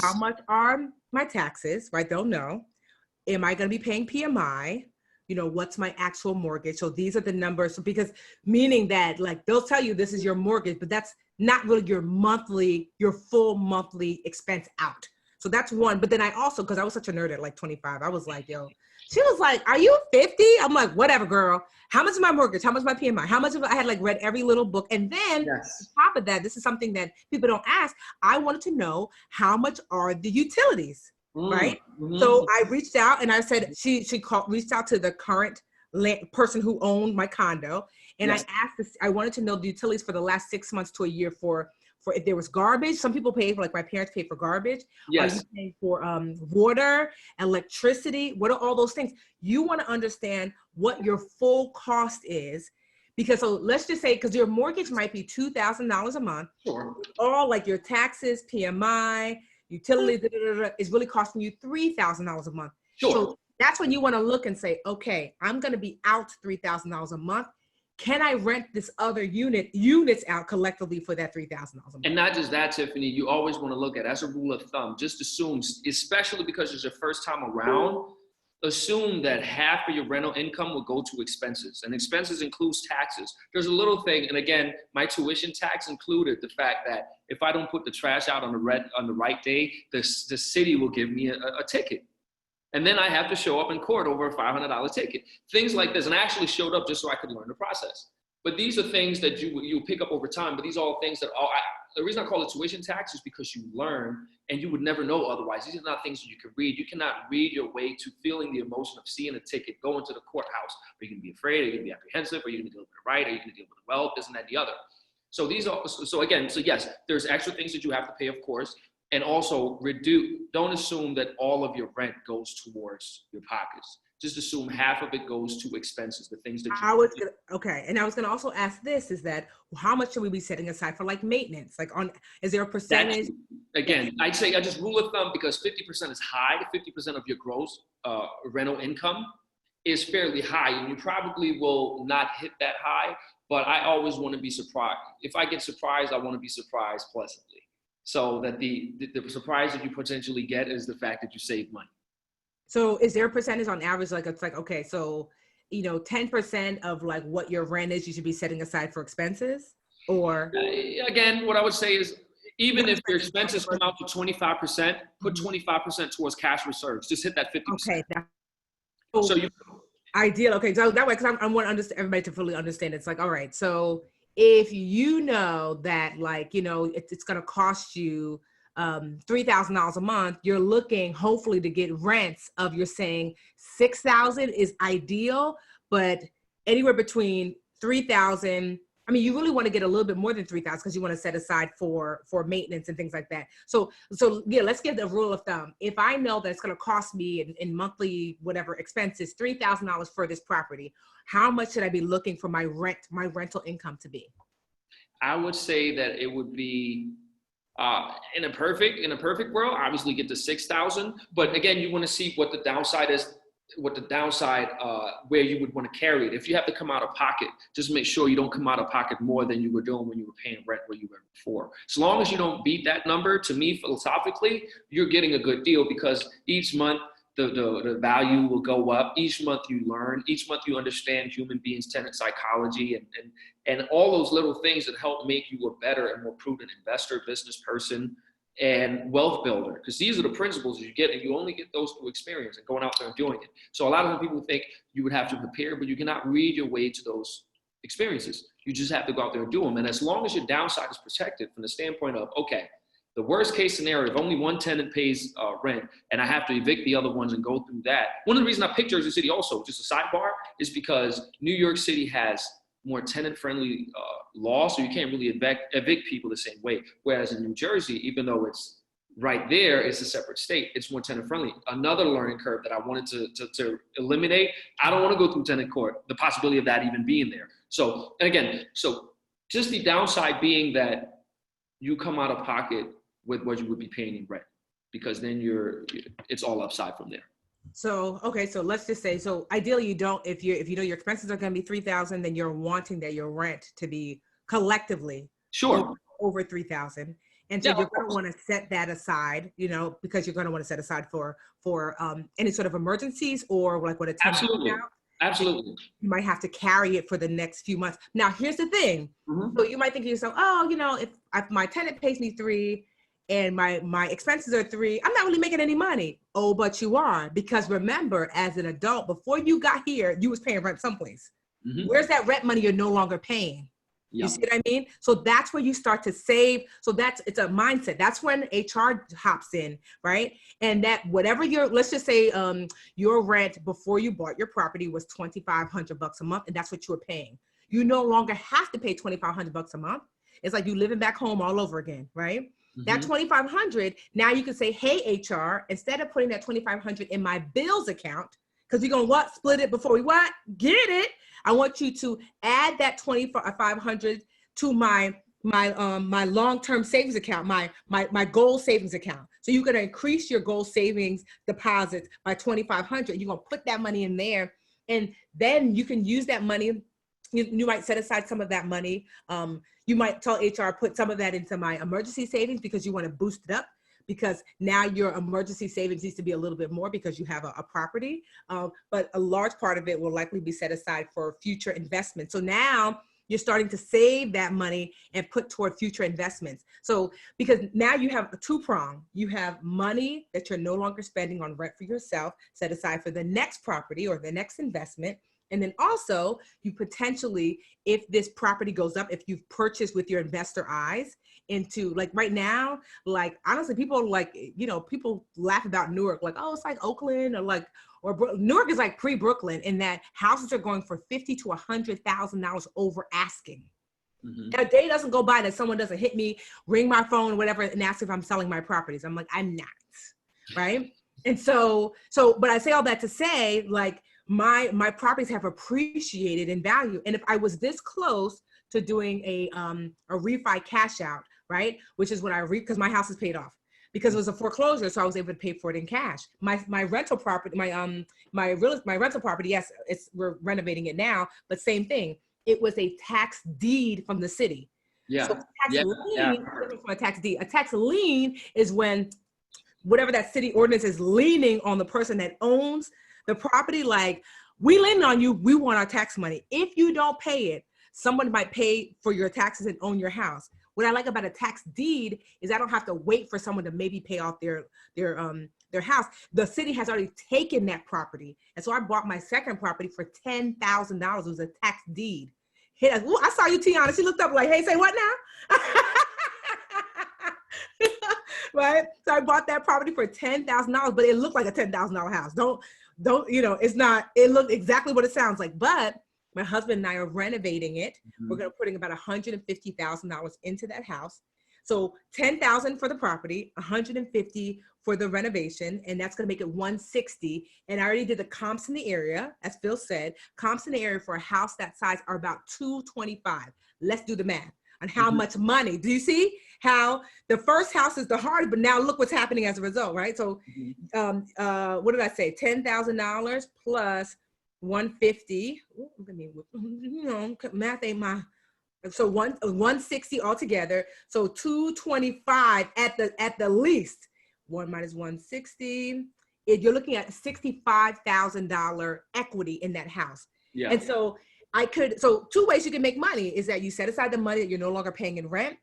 how much are my taxes, right? They'll know. Am I going to be paying PMI? What's my actual mortgage? So these are the numbers. So because meaning that like they'll tell you this is your mortgage, but that's not really your full monthly expense out. So that's one. But then I also, because I was such a nerd at like 25, I was like, yo, she was like, are you 50? I'm like, whatever, girl. How much is my mortgage? How much is my PMI? How much of I had like read every little book. And then on top of that, this is something that people don't ask. I wanted to know how much are the utilities. Right. So I reached out and I said, she reached out to the current person who owned my condo. And I asked I wanted to know the utilities for the last 6 months to a year for if there was garbage. Some people pay for, like my parents pay for garbage. Are you paying for water, electricity? What are all those things? You want to understand what your full cost is. Because so let's just say, because your mortgage might be $2,000 a month. Sure. All like your taxes, PMI, utilities, is really costing you $3,000 a month. Sure. So that's when you want to look and say, okay, I'm going to be out $3,000 a month. Can I rent this other units out collectively for that $3,000 a month? And not just that, Tiffany, you always want to look at, as a rule of thumb, just assume, especially because it's your first time around, assume that half of your rental income will go to expenses, and expenses includes taxes. There's a little thing, and again, my tuition tax included the fact that if I don't put the trash out on the right day, the city will give me a ticket. And then I have to show up in court over a $500 ticket. Things like this, and I actually showed up just so I could learn the process. But these are things that you pick up over time, but these are all things that the reason I call it tuition tax is because you learn and you would never know otherwise. These are not things that you can read. You cannot read your way to feeling the emotion of seeing a ticket, going to the courthouse. Are you going to be afraid? Are you going to be apprehensive? Are you going to deal with the right? Are you going to deal with the wealth? This and that, the other. So yes, there's extra things that you have to pay, of course. And also don't assume that all of your rent goes towards your pockets. Just assume half of it goes to expenses, the things that you And I was gonna also ask this, is that how much should we be setting aside for like maintenance? Like is there a percentage? Again, I'd say I just rule of thumb, because 50% is high. 50% of your gross rental income is fairly high, and you probably will not hit that high, but I always want to be surprised. If I get surprised, I want to be surprised pleasantly. So that the surprise that you potentially get is the fact that you save money. So is there a percentage on average? Like, it's like, okay, so, 10% of like what your rent is, you should be setting aside for expenses? Or again, what I would say is, even if your expenses come out to 25%, put 25% towards cash reserves. Just hit that 50%. Okay. So you ideal. Okay, so that way, because I want to understand everybody to fully understand. It's like, all right, so if you know that, like, you know, it's going to cost you $3,000 a month, you're looking hopefully to get rents of, you're saying 6,000 is ideal, but anywhere between 3,000. I mean, you really want to get a little bit more than 3,000 because you want to set aside for maintenance and things like that. So yeah, let's give the rule of thumb. If I know that it's going to cost me in monthly whatever expenses $3,000 for this property, how much should I be looking for my rental income to be? I would say that it would be in a perfect world, obviously get to 6,000. But again, you want to see what the downside is. Where you would want to carry it. If you have to come out of pocket, just make sure you don't come out of pocket more than you were doing when you were paying rent where you were before. As long as you don't beat that number, to me, philosophically, you're getting a good deal, because each month the value will go up. Each month you learn. Each month you understand human beings, tenant psychology, and all those little things that help make you a better and more prudent investor, business person, and wealth builder, because these are the principles you get, and you only get those through experience and going out there and doing it. So a lot of people think you would have to prepare, but you cannot read your way to those experiences. You just have to go out there and do them. And as long as your downside is protected from the standpoint of, okay, the worst case scenario, if only one tenant pays rent and I have to evict the other ones and go through that. One of the reasons I picked Jersey City also, just a sidebar, is because New York City has more tenant-friendly law, so you can't really evict people the same way. Whereas in New Jersey, even though it's right there, it's a separate state, it's more tenant-friendly. Another learning curve that I wanted to eliminate, I don't want to go through tenant court, the possibility of that even being there. So, and again, so just the downside being that you come out of pocket with what you would be paying in rent, because then it's all upside from there. So, okay, so let's just say, so ideally you don't, if you know your expenses are going to be 3,000, then you're wanting that your rent to be collectively over 3,000. And so you're going to want to set that aside, you know, because you're going to want to set aside for any sort of emergencies, or like what a tenant Absolutely. You might have to carry it for the next few months. Now, here's the thing. Mm-hmm. So you might think to yourself, oh, you know, if my tenant pays me 3,000 and my expenses are 3,000, I'm not really making any money. Oh, but you are, because remember, as an adult, before you got here, you was paying rent someplace. Mm-hmm. Where's that rent money you're no longer paying? Yeah. You see what I mean? So that's where you start to save. So it's a mindset. That's when HR hops in, right? And that whatever let's just say your rent before you bought your property was $2,500 a month, and that's what you were paying. You no longer have to pay $2,500 a month. It's like you living back home all over again, right? Mm-hmm. That $2,500, now you can say, hey, HR, instead of putting that $2,500 in my bills account, because we're going to split it before we get it. I want you to add that $2,500 to my long-term savings account, my goal savings account. So you're going to increase your goal savings deposits by $2,500. You're going to put that money in there, and then you can use that money. You might set aside some of that money. You might tell HR, put some of that into my emergency savings, because you want to boost it up, because now your emergency savings needs to be a little bit more because you have a property. But a large part of it will likely be set aside for future investments. So now you're starting to save that money and put toward future investments. So because now you have a two-prong. You have money that you're no longer spending on rent for yourself, set aside for the next property or the next investment. And then also you potentially, if this property goes up, if you've purchased with your investor eyes into, like right now, like honestly, people like, you know, people laugh about Newark, like, oh, it's like Oakland, or Newark is like pre-Brooklyn, in that houses are going for $50,000 to $100,000 over asking. Mm-hmm. A day doesn't go by that someone doesn't hit me, ring my phone or whatever, and ask if I'm selling my properties. I'm like, I'm not, right? And so, but I say all that to say, like, my properties have appreciated in value. And if I was this close to doing a refi cash out, right, which is when because my house is paid off, because it was a foreclosure, so I was able to pay for it in cash. My rental property, my rental property, yes, we're renovating it now, but same thing. It was a tax deed from the city. Yeah. So from a tax deed. A tax lien is when whatever that city ordinance is leaning on the person that owns the property, like, we lean on you, we want our tax money. If you don't pay it, someone might pay for your taxes and own your house. What I like about a tax deed is I don't have to wait for someone to maybe pay off their house. The city has already taken that property. And so I bought my second property for $10,000. It was a tax deed. Ooh, I saw you, Tiana. She looked up like, hey, say what now? Right? So I bought that property for $10,000, but it looked like a $10,000 house. Don't, it looked exactly what it sounds like. But my husband and I are renovating it. Mm-hmm. We're going to putting about $150,000 into that house. So $10,000 for the property, $150,000 for the renovation, and that's going to make it $160,000. And I already did the comps in the area, as Phil said. Comps in the area for a house that size are about $225,000. Let's do the math on how mm-hmm. much money. Do you see how the first house is the hardest, but now look what's happening as a result, right? So, mm-hmm. What did I say? $10,000 plus $150,000. Math ain't my. So 160 altogether. So 225 at the least. 1 minus 160. You're looking at $65,000 equity in that house. Yeah. And so so two ways you can make money is that you set aside the money that you're no longer paying in rent,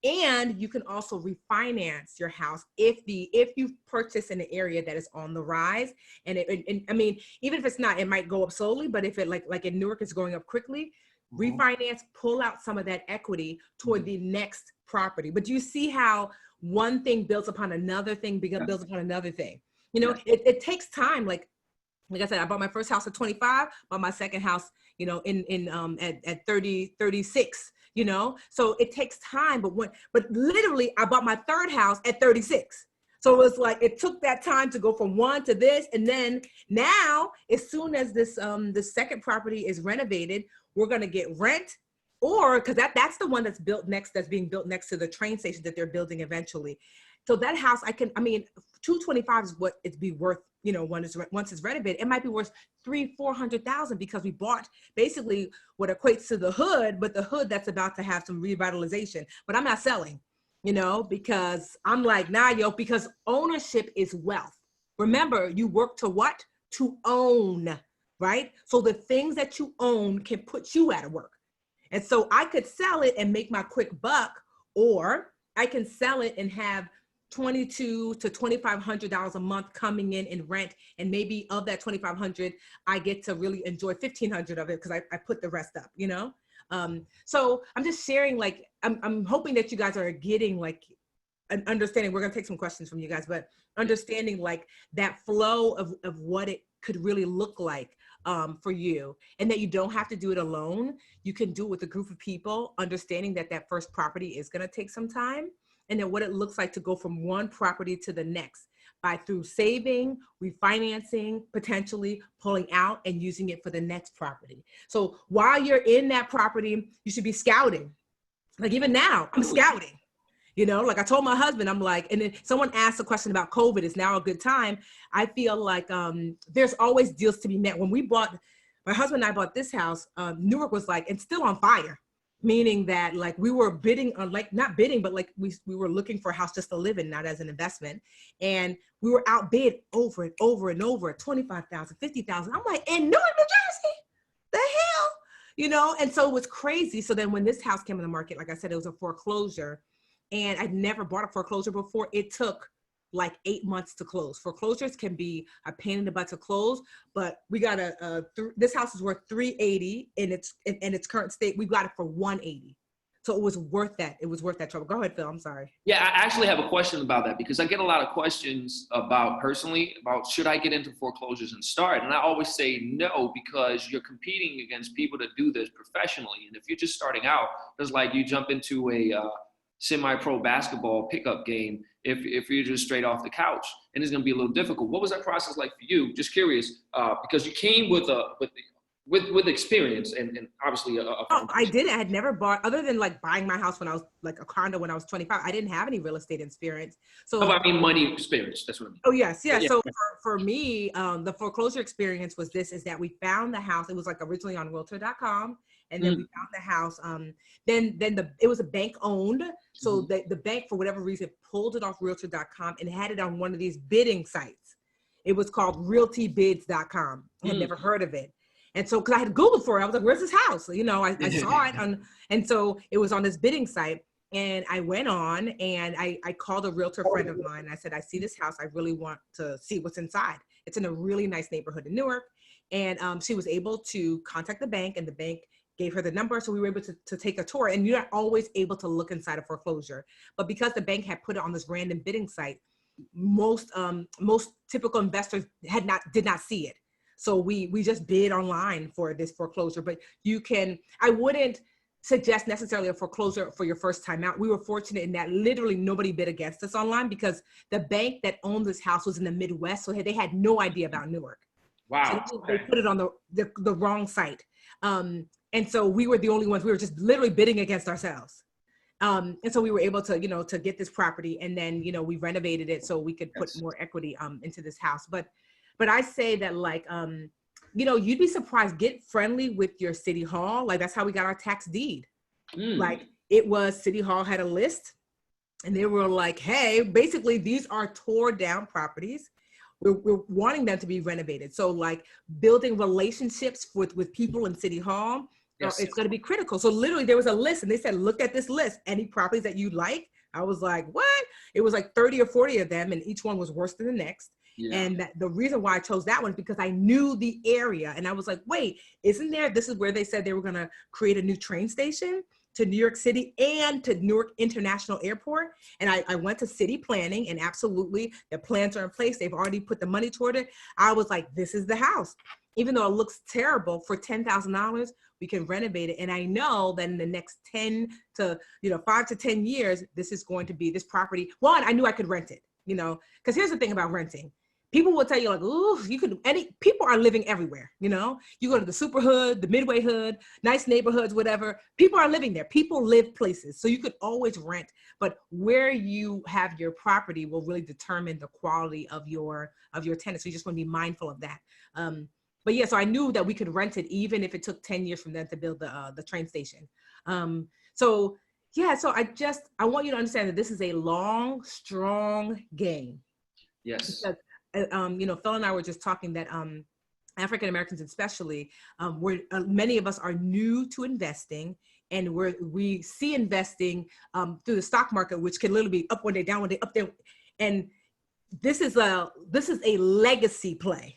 and you can also refinance your house if you purchase in an area that is on the rise. And I mean, even if it's not, it might go up slowly, but if it like in Newark is going up quickly, refinance, pull out some of that equity toward the next property. But do you see how one thing builds upon another thing, builds upon another thing? You know, it takes time. Like I said, I bought my first house at 25, bought my second house, you know, at 36, you know, so it takes time. But literally I bought my third house at 36. So it was like, it took that time to go from one to this. And then now, as soon as this second property is renovated, we're going to get rent, or because that's the one that's being built next to the train station that they're building eventually. So that house, $225 is what it'd be worth, you know, once it's renovated. It might be worth $300,000-$400,000 because we bought basically what equates to the hood, but the hood that's about to have some revitalization. But I'm not selling, you know, because I'm like, nah, because ownership is wealth. Remember, you work to what? To own. Right? So the things that you own can put you out of work. And so I could sell it and make my quick buck, or I can sell it and have $2,200 to $2,500 a month coming in rent. And maybe of that $2,500, I get to really enjoy $1,500 of it because I put the rest up, you know? So I'm just sharing, like, I'm hoping that you guys are getting like an understanding. We're going to take some questions from you guys, but understanding like that flow of what it could really look like for you, and that you don't have to do it alone. You can do it with a group of people, understanding that first property is going to take some time, and then what it looks like to go from one property to the next through saving, refinancing, potentially pulling out and using it for the next property. So while you're in that property, you should be scouting. Like even now, I'm scouting. You know, like I told my husband, I'm like, and then someone asked a question about COVID, is now a good time? I feel like there's always deals to be met. When my husband and I bought this house, Newark was like, it's still on fire, meaning that like we were bidding on, like not bidding, but like we were looking for a house just to live in, not as an investment. And we were outbid over and over and over at $25,000, $50,000. I'm like, in Newark, New Jersey, the hell? You know, and so it was crazy. So then when this house came in the market, like I said, it was a foreclosure. And I'd never bought a foreclosure before. It took like 8 months to close. Foreclosures can be a pain in the butt to close, but we got this house is worth $380 in its current state. We got it for $180. So it was worth that. It was worth that trouble. Go ahead, Phil. I'm sorry. Yeah, I actually have a question about that because I get a lot of questions about should I get into foreclosures and start? And I always say no, because you're competing against people that do this professionally. And if you're just starting out, it's like you jump into a semi-pro basketball pickup game if you're just straight off the couch, and it's going to be a little difficult. What was that process like for you? Just curious, because you came with experience and obviously I didn't. I had never bought, other than like buying my house when I was like a condo when I was 25. I didn't have any real estate experience. So I mean money experience. That's what I mean. Oh yes, yeah. So for me, the foreclosure experience was that we found the house. It was like originally on Realtor.com. And then we found the house. It was a bank owned. So the bank, for whatever reason, pulled it off Realtor.com and had it on one of these bidding sites. It was called realtybids.com. I had never heard of it. And so, cause I had Googled for it, I was like, where's this house? You know, I saw it on, and so it was on this bidding site. And I went on and I called a realtor friend of mine. And I said, I see this house. I really want to see what's inside. It's in a really nice neighborhood in Newark. And she was able to contact the bank, and the bank gave her the number. So we were able to take a tour. And you're not always able to look inside a foreclosure. But because the bank had put it on this random bidding site, most typical investors did not see it. So we just bid online for this foreclosure. But I wouldn't suggest necessarily a foreclosure for your first time out. We were fortunate in that literally nobody bid against us online, because the bank that owned this house was in the Midwest, so they had no idea about Newark. Wow. So they put it on the wrong site. And so we were the only ones. We were just literally bidding against ourselves. And so we were able to, to get this property, and then, we renovated it so we could put more equity into this house. But I say that, like, you'd be surprised, get friendly with your city hall. Like, that's how we got our tax deed. Like, it was City Hall had a list, and they were like, hey, basically these are tore down properties. We're wanting them to be renovated. So, like, building relationships with people in City Hall, it's going to be critical. So literally there was a list, and they said, look at this list, any properties that you like. I was like, what? It was like 30 or 40 of them, and each one was worse than the next. Yeah. And the reason why I chose that one is because I knew the area, and I was like, wait, this is where they said they were going to create a new train station to New York City and to Newark International Airport. And I went to city planning, and absolutely the plans are in place. They've already put the money toward it. I was like, this is the house. Even though it looks terrible, for $10,000, we can renovate it. And I know that in the next 5 to 10 years, this is going to be this property. One, I knew I could rent it, because here's the thing about renting. People will tell you, like, ooh, people are living everywhere, You go to the super hood, the midway hood, nice neighborhoods, whatever. People are living there. People live places. So you could always rent, but where you have your property will really determine the quality of your tenants. So you just want to be mindful of that. But yeah, so I knew that we could rent it even if it took 10 years from them to build the train station. So I want you to understand that this is a long, strong game. Yes. Because, Phil and I were just talking that African Americans especially, many of us are new to investing, and we see investing through the stock market, which can literally be up one day, down one day, up there. And this is a legacy play,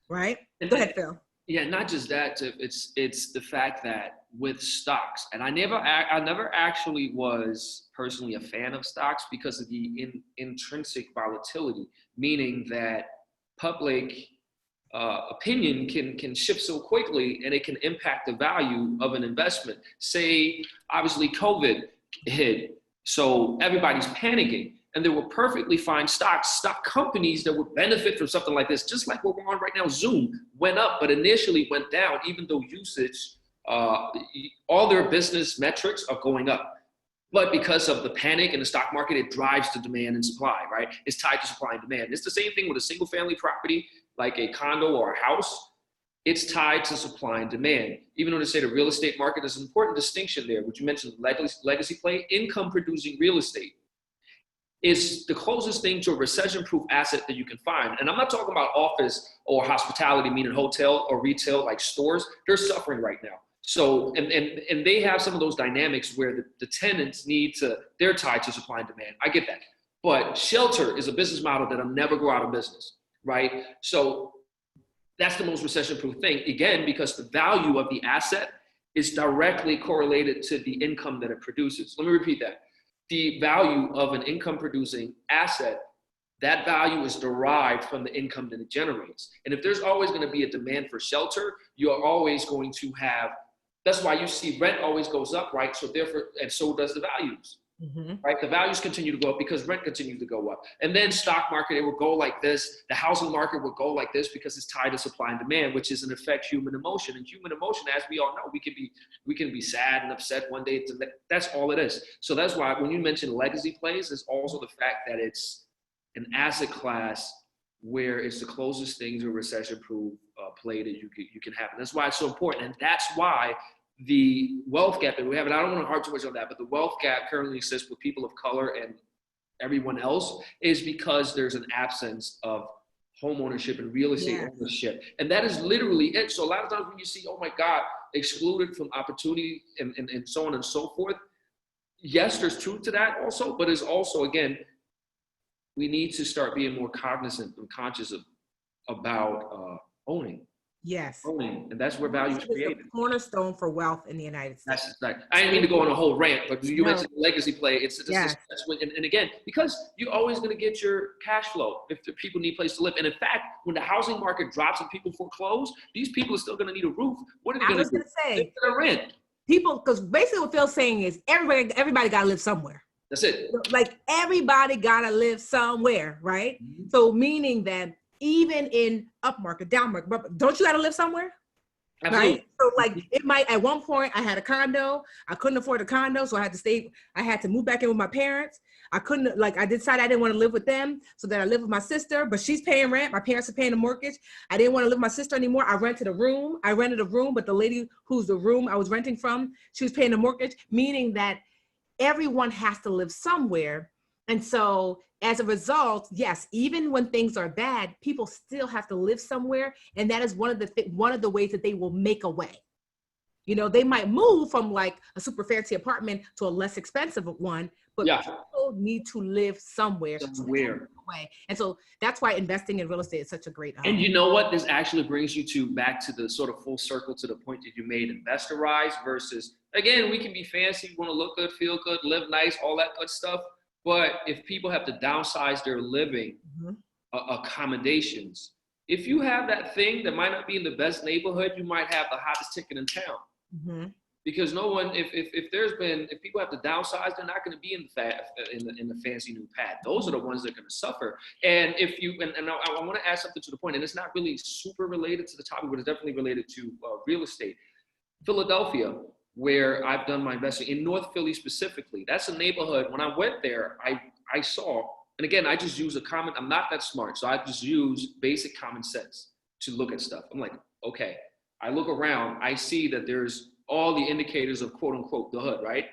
right? Go ahead, Phil. Yeah, not just that. It's the fact that with stocks, and I never actually was personally a fan of stocks because of the intrinsic volatility, meaning that public opinion can shift so quickly, and it can impact the value of an investment. Say, obviously, COVID hit, so everybody's panicking. And there were perfectly fine stock companies that would benefit from something like this, just like what we're on right now. Zoom went up, but initially went down, even though usage, all their business metrics are going up. But because of the panic in the stock market, it drives the demand and supply, right? It's tied to supply and demand. It's the same thing with a single family property, like a condo or a house. It's tied to supply and demand. Even though they say the real estate market, there's an important distinction there, which you mentioned, legacy play, income producing real estate is the closest thing to a recession-proof asset that you can find. And I'm not talking about office or hospitality, meaning hotel or retail like stores. They're suffering right now. So, and they have some of those dynamics where the tenants they're tied to supply and demand. I get that. But shelter is a business model that'll never go out of business, right? So that's the most recession-proof thing, again, because the value of the asset is directly correlated to the income that it produces. Let me repeat that. The value of an income producing asset, that value is derived from the income that it generates. And if there's always going to be a demand for shelter, you are always going to have, that's why you see rent always goes up, right? So therefore, and so does the values, right? The values continue to go up because rent continues to go up. And then stock market, it will go like this. The housing market will go like this because it's tied to supply and demand, which is in effect human emotion. And human emotion, as we all know, we can be sad and upset one day. That's all it is. So that's why when you mention legacy plays, is also the fact that it's an asset class where it's the closest thing to a recession-proof play that you can have. And that's why it's so important. And that's why the wealth gap that we have, and I don't want to harp too much on that, but the wealth gap currently exists with people of color and everyone else is because there's an absence of home ownership and real estate Yes. ownership. And that is literally it. So a lot of times when you see, oh my God, excluded from opportunity and so on and so forth, yes, there's truth to that also, but it's also, again, we need to start being more cognizant and conscious about owning. Yes. Owning, and that's where value is created. The cornerstone for wealth in the United States. That's like, I didn't mean to go on a whole rant, but you mentioned legacy play. Yes. That's what, and again, because you're always going to get your cash flow if the people need a place to live. And in fact, when the housing market drops and people foreclose, these people are still going to need a roof. What are they going to do? They're going to rent. People, because basically what Phil's saying is everybody got to live somewhere. That's it. Like everybody got to live somewhere, right? Mm-hmm. So meaning that even in upmarket, downmarket, don't you got to live somewhere? Absolutely. Right? So like it might, at one point I had a condo, I couldn't afford a condo. So I had to move back in with my parents. I decided I didn't want to live with them. So then I lived with my sister, but she's paying rent. My parents are paying the mortgage. I didn't want to live with my sister anymore. I rented a room, but the lady who's the room I was renting from, she was paying the mortgage, meaning that everyone has to live somewhere. And so as a result, yes, even when things are bad, people still have to live somewhere. And that is one of the ways that they will make a way. You know, they might move from like a super fancy apartment to a less expensive one, but people need to live somewhere. And so that's why investing in real estate is such a great And you know what? This actually brings you back to the sort of full circle to the point that you made, investorize versus, again, we can be fancy, want to look good, feel good, live nice, all that good stuff. But if people have to downsize their living accommodations, if you have that thing that might not be in the best neighborhood, you might have the hottest ticket in town. Mm-hmm. Because no one, if people have to downsize, they're not going to be in the fancy new pad. Those are the ones that are going to suffer. And if you, and I want to add something to the point, and it's not really super related to the topic, but it's definitely related to real estate. Philadelphia, where I've done my investing, in North Philly specifically, that's a neighborhood. When I went there, I saw, and again, I just use I'm not that smart, so I just use basic common sense to look at stuff. I'm like, okay, I look around, I see that there's all the indicators of quote unquote the hood, right?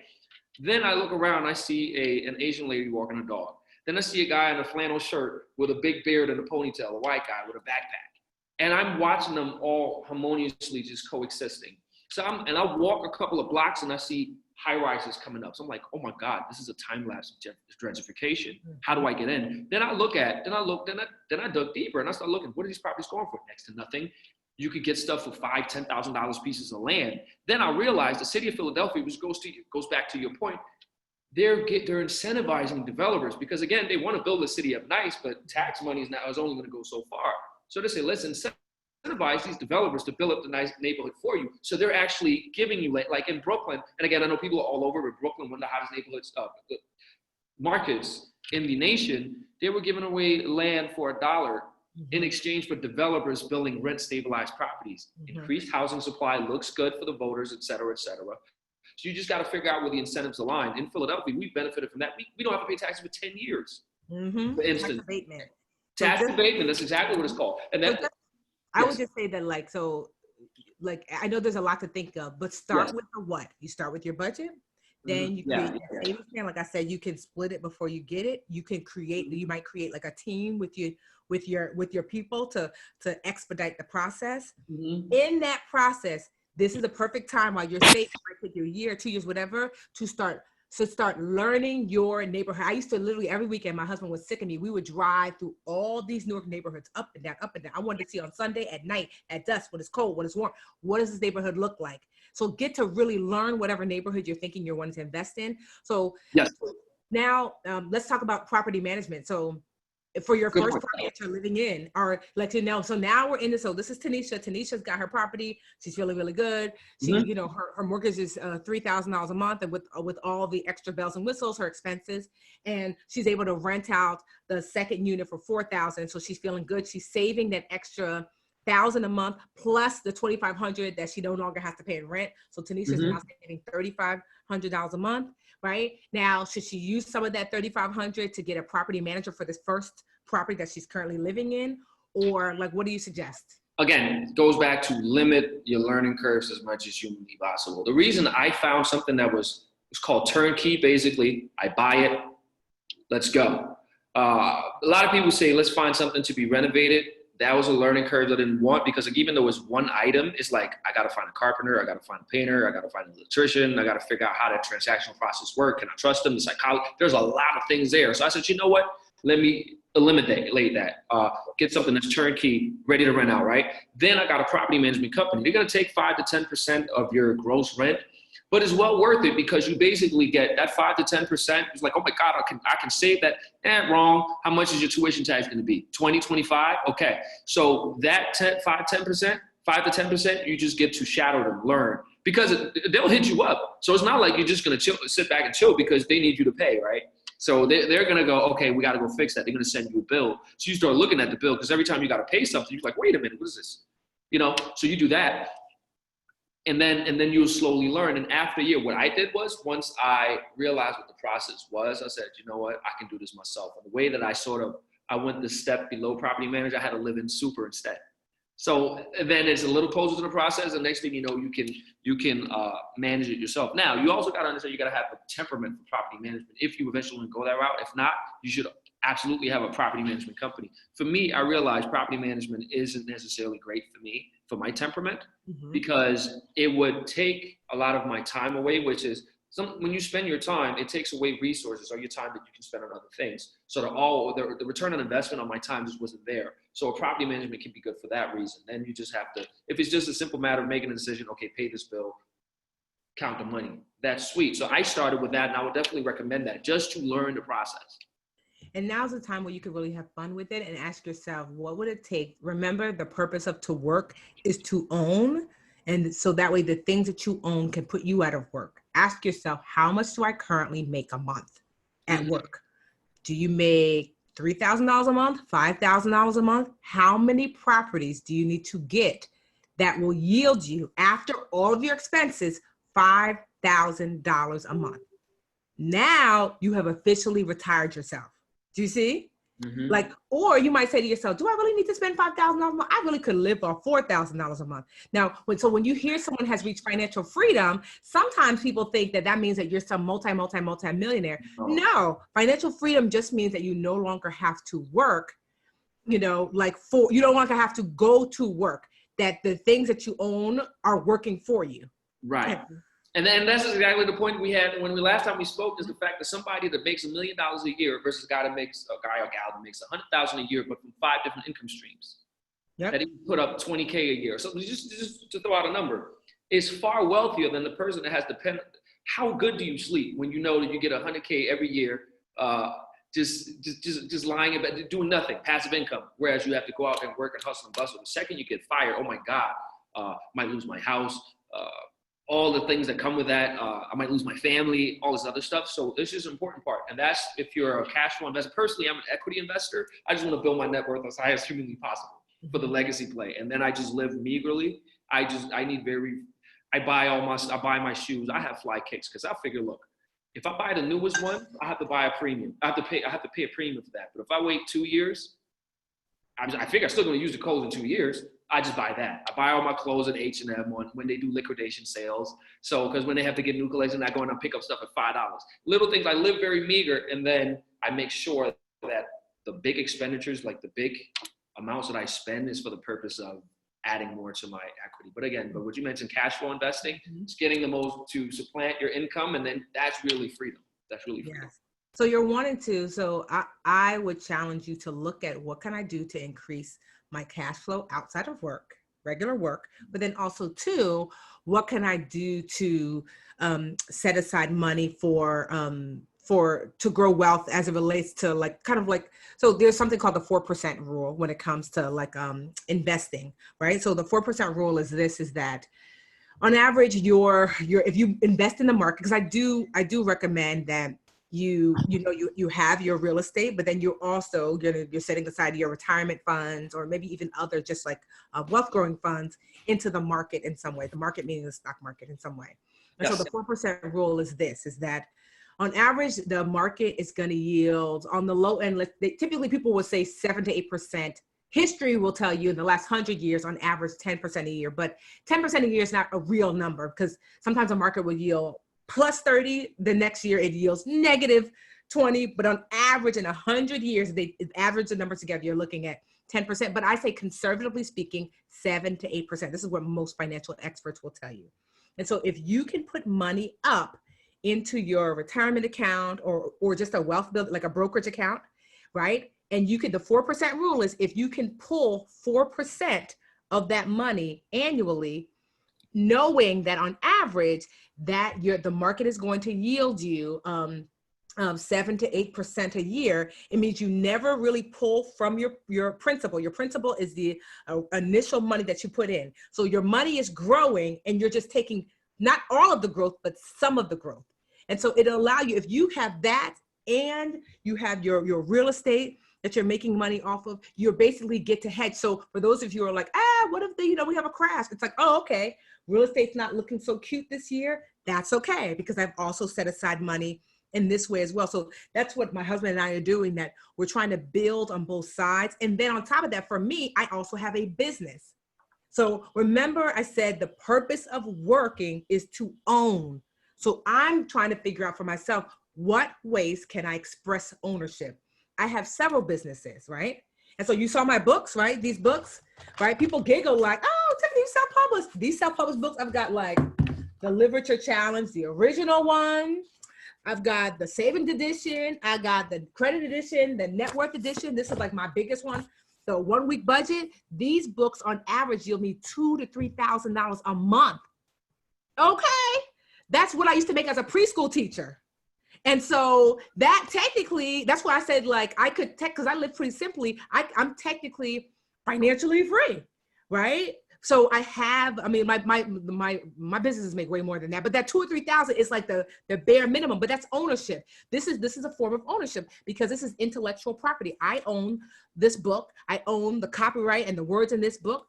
Then I look around, I see an Asian lady walking a dog. Then I see a guy in a flannel shirt with a big beard and a ponytail, a white guy with a backpack. And I'm watching them all harmoniously just coexisting. So I walk a couple of blocks and I see high rises coming up. So I'm like, oh my God, this is a time lapse of gentrification. How do I get in? Then I dug deeper and I started looking, what are these properties going for? Next to nothing. You could get stuff for $5,000, $10,000 pieces of land. Then I realized the city of Philadelphia, which goes back to your point, they're incentivizing developers because again, they want to build the city up nice, but tax money is only going to go so far. So they say, let's incentivize these developers to build up the nice neighborhood for you. So they're actually giving you, like in Brooklyn, and again, I know people are all over, but Brooklyn, one of the hottest neighborhoods, markets in the nation, they were giving away land for $1 in exchange for developers building rent-stabilized properties. Increased housing supply looks good for the voters, et cetera, et cetera. So you just got to figure out where the incentives align. In Philadelphia, we benefited from that. We don't have to pay taxes for 10 years, for instance. Tax abatement, that's exactly what it's called. And that, I would just say that I know there's a lot to think of, but start with the what? You start with your budget, then you create a savings plan. Like I said, you can split it before you get it. You might create like a team with your people to expedite the process. In that process, this is a perfect time while you're safe, like your year, 2 years, whatever, to start learning your neighborhood. I used to literally every weekend, my husband was sick of me. We would drive through all these Newark neighborhoods, up and down, up and down. I wanted to see on Sunday, at night, at dusk, when it's cold, when it's warm, what does this neighborhood look like? So get to really learn whatever neighborhood you're thinking you're wanting to invest in. So now let's talk about property management. So for your first property that you're living in, or so now we're in this. So this is Tanisha. Tanisha's got her property. She's feeling really good. She, her mortgage is $3,000 a month, and with all the extra bells and whistles, her expenses, and she's able to rent out the second unit for $4,000. So she's feeling good. She's saving that extra $1,000 a month plus the $2,500 that she no longer has to pay in rent. So Tanisha's now saving $3,500 a month. Right now, should she use some of that $3,500 to get a property manager for this first property that she's currently living in, or what do you suggest? Again, it goes back to limit your learning curves as much as humanly possible. The reason I found something that was called turnkey, basically, I buy it, let's go. A lot of people say, let's find something to be renovated. That was a learning curve I didn't want, because like, even though it's one item, it's like, I got to find a carpenter, I got to find a painter, I got to find an electrician, I got to figure out how that transactional process works. Can I trust them? The psychology, there's a lot of things there. So I said, you know what? Let me eliminate that. Get something that's turnkey, ready to rent out, right? Then I got a property management company. They're going to take 5 to 10% of your gross rent, but it's well worth it, because you basically get that 5 to 10%. It's like, oh my God, I can save that. Wrong. How much is your tuition tax going to be? 20, 25? Okay. So that 5 to 10%, you just get to shadow them, learn, because they'll hit you up. So it's not like you're just going to sit back and chill because they need you to pay, right? So they're going to go, okay, we got to go fix that. They're going to send you a bill. So you start looking at the bill, because every time you got to pay something, you're like, wait a minute, what is this? So you do that. And then you'll slowly learn. And after a year, what I did was, once I realized what the process was, I said, you know what, I can do this myself. And the way that I went the step below property manager, I had to live in super instead. So then it's a little closer to the process. And next thing you know, you can manage it yourself. Now, you also got to understand, you got to have a temperament for property management if you eventually want to go that route. If not, you should absolutely have a property management company. For me, I realized property management isn't necessarily great for me, for my temperament, because it would take a lot of my time away, which is when you spend your time, it takes away resources or your time that you can spend on other things. So the return on investment on my time just wasn't there. So a property management can be good for that reason. Then you just have to, if it's just a simple matter of making a decision, okay, pay this bill, count the money, that's sweet. So I started with that, and I would definitely recommend that, just to learn the process. And now's the time where you can really have fun with it and ask yourself, what would it take? Remember, the purpose of to work is to own. And so that way the things that you own can put you out of work. Ask yourself, how much do I currently make a month at work? Do you make $3,000 a month, $5,000 a month? How many properties do you need to get that will yield you, after all of your expenses, $5,000 a month? Now you have officially retired yourself. Do you see? Like, or you might say to yourself, do I really need to spend $5,000 a month? I really could live off $4,000 a month. Now, when you hear someone has reached financial freedom, sometimes people think that means that you're some multi-millionaire. No, financial freedom just means that you no longer have to work, you no longer have to go to work, that the things that you own are working for you. Right. And that's exactly the point we had when last time we spoke, is the fact that somebody that makes $1 million a year versus a guy or gal that makes $100,000 a year, but from 5 different income streams, that he put up $20K a year. So just to throw out a number, is far wealthier than the person that has how good do you sleep when you know that you get $100K every year, just lying in bed, doing nothing, passive income, whereas you have to go out and work and hustle and bustle. The second you get fired, oh my God, might lose my house, all the things that come with that. I might lose my family, all this other stuff. So this is an important part. And that's if you're a cash flow investor. Personally, I'm an equity investor. I just want to build my net worth as high as humanly possible for the legacy play. And then I just live meagerly. I buy my shoes. I have fly kicks, because I figure, look, if I buy the newest one, I have to buy a premium. I have to pay a premium for that. But if I wait 2 years, I figure I'm still going to use the clothes in 2 years. I just buy that. I buy all my clothes at H&M when they do liquidation sales. So, because when they have to get new collection, I go in and pick up stuff at $5. Little things, I live very meager, and then I make sure that the big expenditures, like the big amounts that I spend, is for the purpose of adding more to my equity. But what you mentioned, cash flow investing, it's getting the most to supplant your income, and then that's really freedom. That's really freedom. Yes. So you're wanting to, so I would challenge you to look at what can I do to increase my cash flow outside of work, regular work, but then also too, what can I do to set aside money to grow wealth as it relates to so there's something called the 4% rule when it comes to investing, right? So the 4% rule is that on average, if you invest in the market, because I do recommend that you have your real estate, but then you're also you're setting aside your retirement funds, or maybe even other just wealth growing funds into the market in some way. The market meaning the stock market in some way. And yes. So the 4% rule is that on average, the market is going to yield on the low end. Typically, people will say 7 to 8%. History will tell you in the last 100 years, on average, 10% a year. But 10% a year is not a real number, because sometimes a market will yield plus 30. The next year, it yields negative 20, but on average in 100 years, they average the numbers together, you're looking at 10%, but I say conservatively speaking, 7 to 8%. This is what most financial experts will tell you. And so if you can put money up into your retirement account or just a wealth build, like a brokerage account, right? And you can, the 4% rule is if you can pull 4% of that money annually, knowing that on average that the market is going to yield you 7 to 8% a year, it means you never really pull from your principal. Your principal is the initial money that you put in. So your money is growing and you're just taking not all of the growth, but some of the growth. And so it'll allow you, if you have that and you have your real estate that you're making money off of, you basically get to hedge. So for those of you who are like, what if we have a crash? It's like, oh, okay, real estate's not looking so cute this year. That's okay, because I've also set aside money in this way as well. So that's what my husband and I are doing, that we're trying to build on both sides. And then on top of that, for me, I also have a business. So remember I said the purpose of working is to own. So I'm trying to figure out for myself, what ways can I express ownership? I have several businesses, right? And so you saw my books, right? These books, right? People giggle like, oh, Tiffany, you self-published. These self-published books, I've got like the Literature Challenge, the original one. I've got the Savings Edition. I got the Credit Edition, the Net Worth Edition. This is like my biggest one. The 1 week budget. These books on average yield me $2,000 to $3,000 a month. Okay. That's what I used to make as a preschool teacher. And so that technically, that's why I said like I could because I live pretty simply. I'm technically financially free, right? So I have, I mean, my businesses make way more than that, but that 2,000 or 3,000 is like the bare minimum, but that's ownership. This is a form of ownership because this is intellectual property. I own this book. I own the copyright and the words in this book.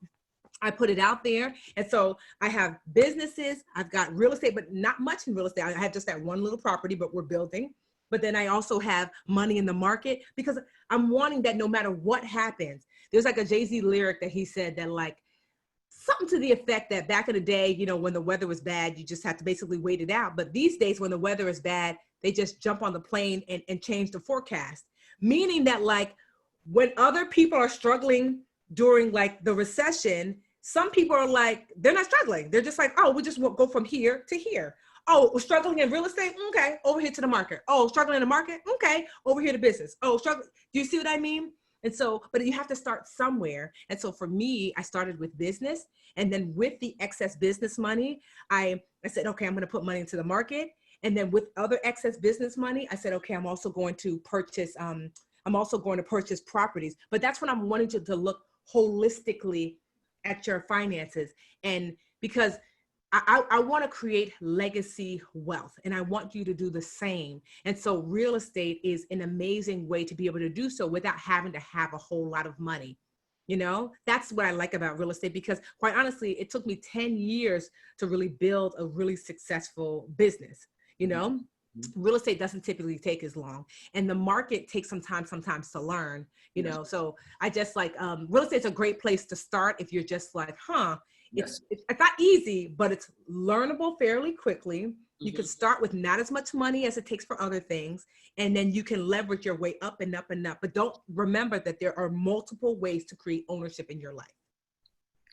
I put it out there. And so I have businesses, I've got real estate, but not much in real estate. I have just that one little property, but we're building. But then I also have money in the market because I'm wanting that no matter what happens. There's like a Jay-Z lyric that he said that like, something to the effect that back in the day, you know, when the weather was bad, you just have to basically wait it out. But these days when the weather is bad, they just jump on the plane and change the forecast. Meaning that like when other people are struggling during like the recession, some people are like, they're not struggling. They're just like, oh, we just go from here to here. Oh, we're struggling in real estate? Okay, over here to the market. Oh, struggling in the market? Okay, over here to business. Oh, struggling. Do you see what I mean? And so, but you have to start somewhere. And so for me, I started with business. And then with the excess business money, I said, okay, I'm going to put money into the market. And then with other excess business money, I said, okay, I'm also going to purchase properties. But that's when I'm wanting to look holistically at your finances. And because I want to create legacy wealth and I want you to do the same. And so real estate is an amazing way to be able to do so without having to have a whole lot of money. You know, that's what I like about real estate, because quite honestly, it took me 10 years to really build a really successful business. You know, real estate doesn't typically take as long, and the market takes some time sometimes to learn, you know. So I just like, real estate's a great place to start if you're just like, it's not easy, but it's learnable fairly quickly. You can start with not as much money as it takes for other things, and then you can leverage your way up and up and up. But don't remember that there are multiple ways to create ownership in your life.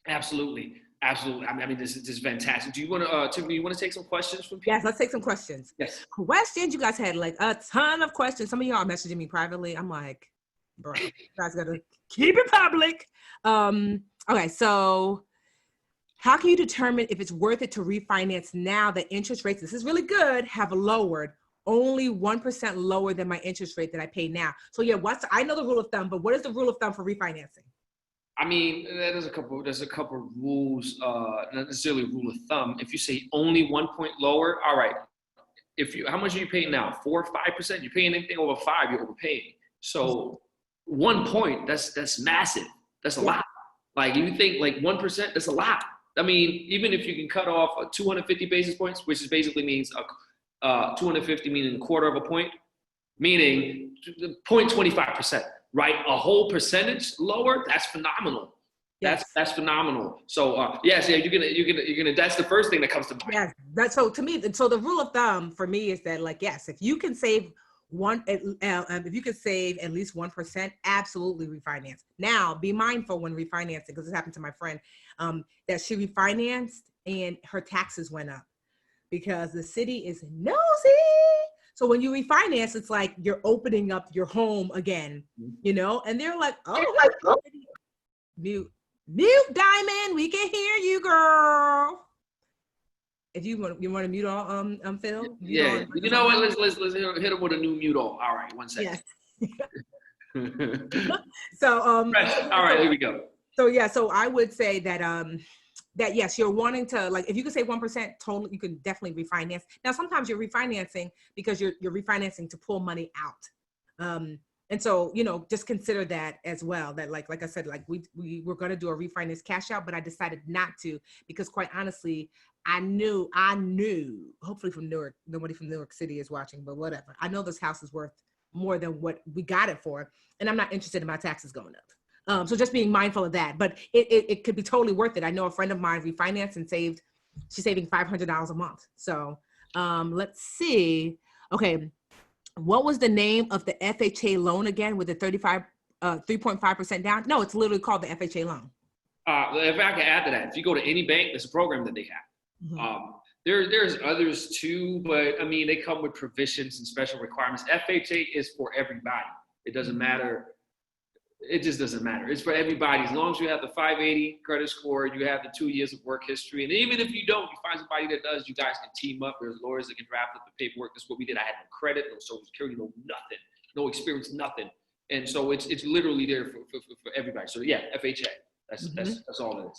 Absolutely. Absolutely. I mean, this is fantastic. Do you want to, Tiffany, you want to take some questions from people? Yes, let's take some questions. Yes. Questions. You guys had like a ton of questions. Some of y'all are messaging me privately. I'm like, bro, you guys got to keep it public. Okay, so how can you determine if it's worth it to refinance now that interest rates, this is really good, have lowered, only 1% lower than my interest rate that I pay now? So yeah, I know the rule of thumb, but what is the rule of thumb for refinancing? I mean, there's a couple rules, not necessarily a rule of thumb. If you say only 1 point lower, all right. How much are you paying now? 4 or 5%? You're paying anything over 5, you're overpaying. So 1 point, that's massive. That's a lot. Like you think like 1%, that's a lot. I mean, even if you can cut off 250 basis points, which is basically means 250 meaning a quarter of a point, meaning 0.25%, right? A whole percentage lower, that's phenomenal. Yes. That's phenomenal. So yes, yeah, you're gonna. That's the first thing that comes to mind. Yes, that's so to me. So the rule of thumb for me is that like, yes, if you can save if you could save at least 1%, absolutely refinance. Now, be mindful when refinancing, because this happened to my friend, that she refinanced and her taxes went up because the city is nosy. So when you refinance, it's like you're opening up your home again, and they're like, oh, mute, Diamond, we can hear you, girl. If you want to mute all, Phil. Yeah, you know what? Let's hit him with a new mute all. All right, 1 second. Yes. So all right, here we go. So yeah, so I would say that that yes, you're wanting to, like, if you could save 1%, totally, you can definitely refinance. Now, sometimes you're refinancing because you're refinancing to pull money out. And so, just consider that as well, that like I said, like we were going to do a refinance cash out, but I decided not to, because quite honestly, I knew, hopefully from Newark, nobody from New York City is watching, but whatever. I know this house is worth more than what we got it for, and I'm not interested in my taxes going up. So just being mindful of that, but it could be totally worth it. I know a friend of mine refinanced and she's saving $500 a month. So let's see. Okay. What was the name of the FHA loan again with the 3.5% down? No, it's literally called the FHA loan. If I can add to that, if you go to any bank, there's a program that they have. Mm-hmm. There's others too, but I mean, they come with provisions and special requirements. FHA is for everybody. It doesn't matter. It just doesn't matter. It's for everybody. As long as you have the 580 credit score, you have the 2 years of work history. And even if you don't, you find somebody that does, you guys can team up. There's lawyers that can draft up the paperwork. That's what we did. I had no credit, no social security, no nothing, no experience, nothing. And so it's literally there for everybody. So yeah, FHA. That's all it is.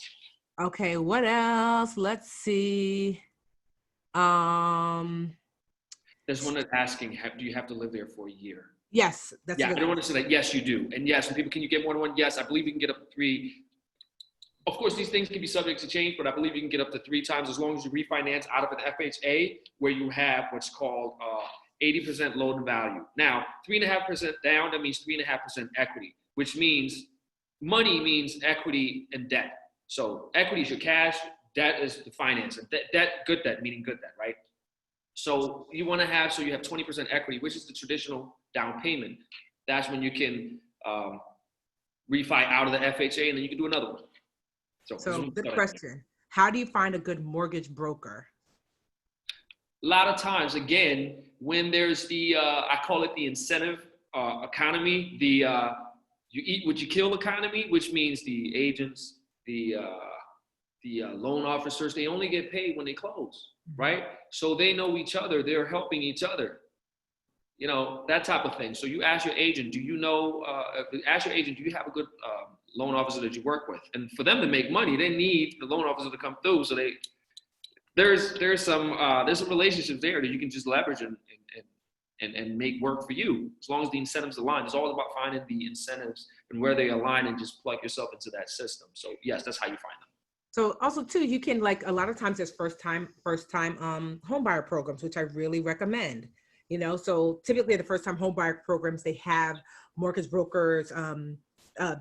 Okay, what else? Let's see. There's one that's asking, do you have to live there for a year? Yes. I don't want to say that. Yes, you do. And yes, when people, can you get more than one? Yes, I believe you can get up to 3. Of course, these things can be subject to change, but I believe you can get up to 3 times as long as you refinance out of an FHA where you have what's called 80% loan to value. Now, 3.5% down, that means 3.5% equity, which means money means equity and debt. So equity is your cash, debt is the finance. And debt, good debt, meaning good debt, right? So you want to have, so you have 20% equity, which is the traditional down payment. That's when you can refi out of the FHA, and then you can do another one. So good question. How do you find a good mortgage broker? A lot of times, again, when there's the, I call it the incentive economy, the you eat what you kill economy, which means the agents, the loan officers, they only get paid when they close, right? So they know each other, they're helping each other, that type of thing. So you ask your agent, do you have a good loan officer that you work with? And for them to make money, they need the loan officer to come through. So there's some relationships there that you can just leverage and make work for you, as long as the incentives align. It's all about finding the incentives and where they align and just plug yourself into that system. So yes, that's how you find them. So also too, you can, like, a lot of times there's first time home buyer programs, which I really recommend. So typically the first time home buyer programs, they have mortgage brokers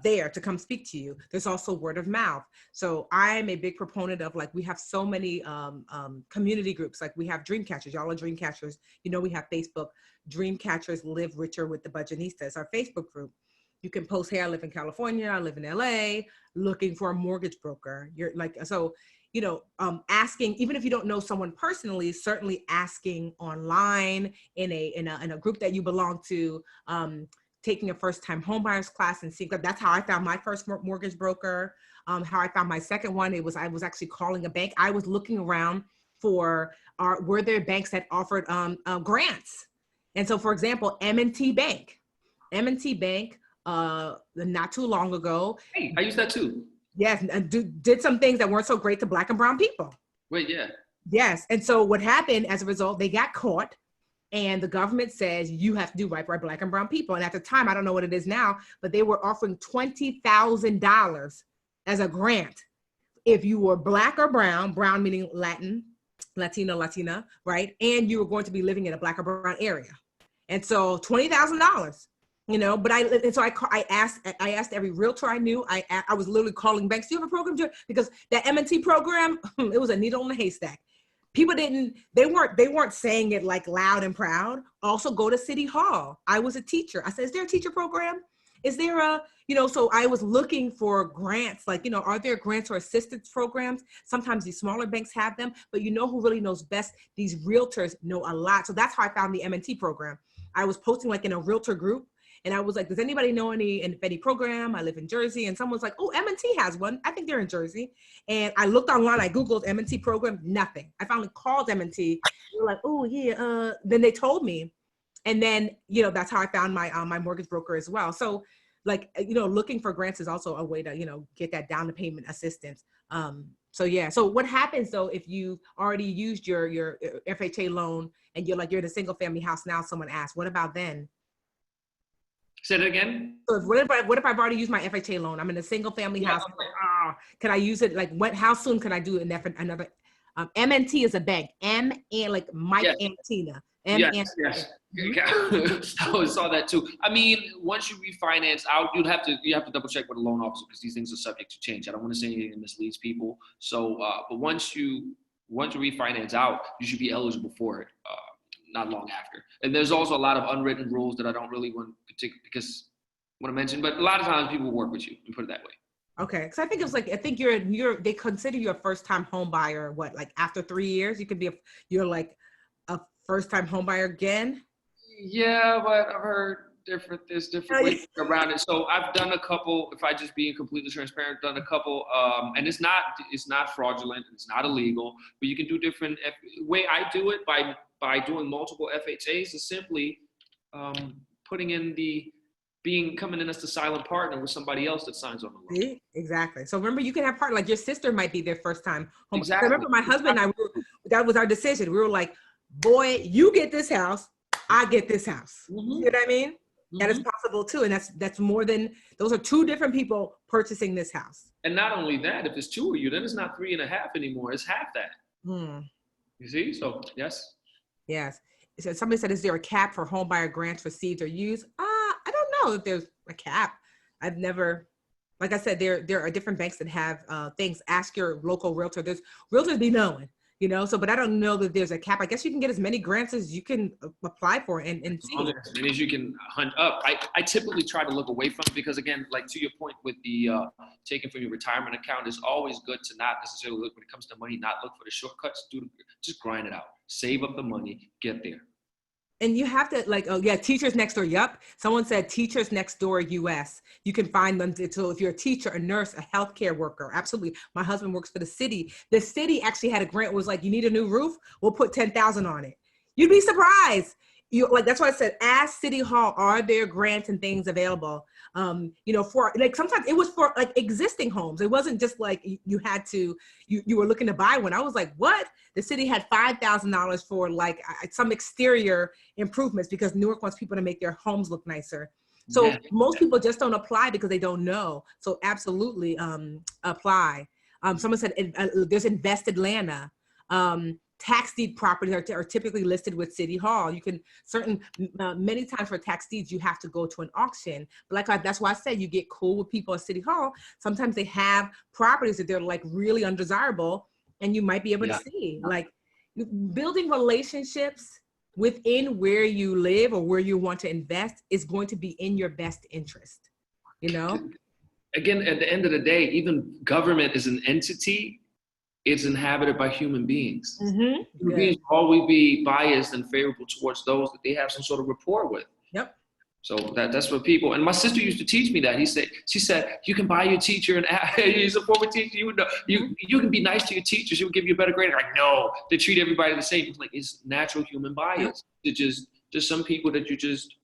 there to come speak to you. There's also word of mouth. So I'm a big proponent of, like, we have so many community groups. Like, we have dream catchers. Y'all are dream catchers. We have Facebook. Dream Catchers Live Richer with the Budgetnista. It's our Facebook group. You can post, hey, I live in California, I live in LA, looking for a mortgage broker. You're like, so, asking, even if you don't know someone personally, certainly asking online in a group that you belong to, taking a first-time homebuyers class and seeing. That's how I found my first mortgage broker. How I found my second one, I was actually calling a bank. I was looking around for were there banks that offered grants. And so, for example, M&T Bank, not too long ago. Hey, I used that too. Yes, did some things that weren't so great to Black and brown people. Wait, yeah. Yes, and so what happened as a result, they got caught, and the government says you have to do right by Black and brown people. And at the time, I don't know what it is now, but they were offering $20,000 as a grant if you were Black or brown meaning Latina, right? And you were going to be living in a Black or brown area. And so $20,000. But I asked every realtor I knew. I was literally calling banks. Do you have a program? Because that M&T program, it was a needle in a haystack. people they weren't saying it like loud and proud. Also go to City Hall. I was a teacher. I said, is there a teacher program? Is there a, so I was looking for grants, like, are there grants or assistance programs? Sometimes these smaller banks have them, but who really knows best? These realtors know a lot. So that's how I found the M&T program. I was posting like in a realtor group, and I was like, does anybody know any program? I live in Jersey. And someone's like, oh, M&T has one. I think they're in Jersey. And I looked online, I Googled M&T program, nothing. I finally called M&T. They were like, oh yeah. Then they told me. And then, that's how I found my my mortgage broker as well. So like, looking for grants is also a way to, get that down payment assistance. So yeah. So what happens though, if you already used your FHA loan and you're in a single family house now, someone asks, what about then? Say that again. So what if I've already used my FHA loan? I'm in a single family house. I'm like, can I use it? Like how soon can I do another? M&T is a bank. M and like Mike and Tina. Yes. I saw that too. I mean, once you refinance out, you have to double check with a loan officer because these things are subject to change. I don't want to say anything that misleads people. So, but once you refinance out, you should be eligible for it. Not long after. And there's also a lot of unwritten rules that I don't really want to mention, but a lot of times people work with you, and put it that way. Okay. Cause I think they consider you a first time home buyer. What, like after 3 years, you could be you're like a first time home buyer again? Yeah, but I've heard there's different ways around it. So I've done a couple, if I just being completely transparent, done a couple, and it's not fraudulent, it's not illegal, but you can do different. Way I do it by doing multiple FHAs is simply putting in coming in as the silent partner with somebody else that signs on the loan. See? Exactly. So remember, you can have partner, like your sister might be their first time home. Exactly. I remember my husband and I, that was our decision. We were like, boy, you get this house, I get this house. Mm-hmm. You know what I mean? Mm-hmm. That is possible too. And that's more than, those are two different people purchasing this house. And not only that, if it's two of you, then it's not 3.5 anymore. It's half that. You see? So yes. Yes. So somebody said, is there a cap for home buyer grants received or used? I don't know if there's a cap. I've never, like I said, there are different banks that have things. Ask your local realtor. There's realtors be knowing, so, but I don't know that there's a cap. I guess you can get as many grants as you can apply for and see. As many as you can hunt up. I typically try to look away from it because, again, like to your point with the taking from your retirement account, it's always good to not necessarily look when it comes to money, not look for the shortcuts, just grind it out. Save up the money, get there. And you have to Teachers Next Door. Yep. Someone said Teachers Next Door US. You can find them. So if you're a teacher, a nurse, a healthcare worker, absolutely. My husband works for the city. The city actually had a grant. It was like, you need a new roof? We'll put $10,000 on it. You'd be surprised. That's why I said, ask City Hall, are there grants and things available? For like, sometimes it was for like existing homes. It wasn't just like you had to, you were looking to buy one. I was like, what? The city had $5,000 for like some exterior improvements because Newark wants people to make their homes look nicer. So most people just don't apply because they don't know. So absolutely apply. Someone said there's Invest Atlanta. Tax deed properties are typically listed with City Hall. You can many times for tax deeds, you have to go to an auction. But that's why I said you get cool with people at City Hall. Sometimes they have properties that they're like really undesirable and you might be able to see. Like building relationships within where you live or where you want to invest is going to be in your best interest, Again, at the end of the day, even government is an entity. It's inhabited by human beings. Mm-hmm. Human beings will always be biased and favorable towards those that they have some sort of rapport with. Yep. So that's what people, and my sister used to teach me that. She said, you can buy your teacher and he's a former teacher. You can be nice to your teacher. She will give you a better grade. I'm like, no, they treat everybody the same. It's like, it's natural human bias. It's just some people that you just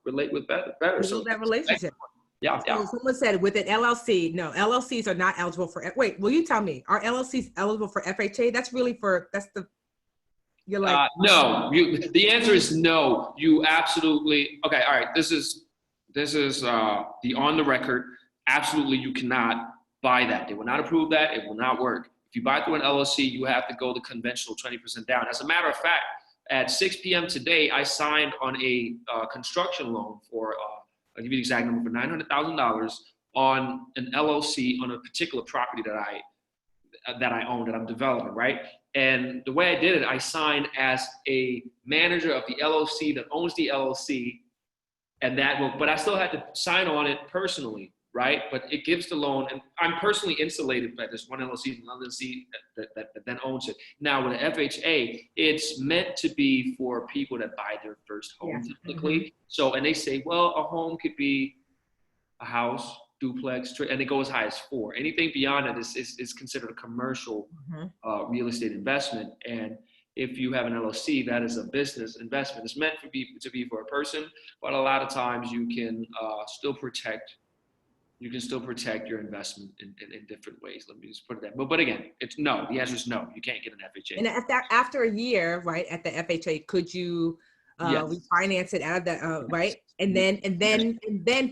relate with better. So that relationship. Yeah. Someone said with an LLC, no, LLCs are not eligible for, wait, will you tell me, are LLCs eligible for FHA? No, the answer is no. You absolutely, okay, all right, this is the on the record, absolutely you cannot buy that. They will not approve that, it will not work. If you buy through an LLC, you have to go the conventional 20% down. As a matter of fact, at 6 p.m. today, I signed on a construction loan for, I'll give you the exact number, for $900,000 on an LLC on a particular property that I that I own, that I'm developing, right? And the way I did it, I signed as a manager of the LLC that owns the LLC, and but I still had to sign on it personally, right? But it gives the loan, and I'm personally insulated by this one LLC, another LLC that then owns it. Now with an FHA, it's meant to be for people that buy their first home, typically. Mm-hmm. So, and they say, well, a home could be a house, duplex, and it goes as high as 4. Anything beyond that is considered a commercial real estate investment. And if you have an LLC, that is a business investment. It's meant to be for a person, but a lot of times you can still protect your investment in different ways. Let me just put it that. But again, it's no. The answer is no. You can't get an FHA. And after a year, right, at the FHA, could you refinance it out of the right? And then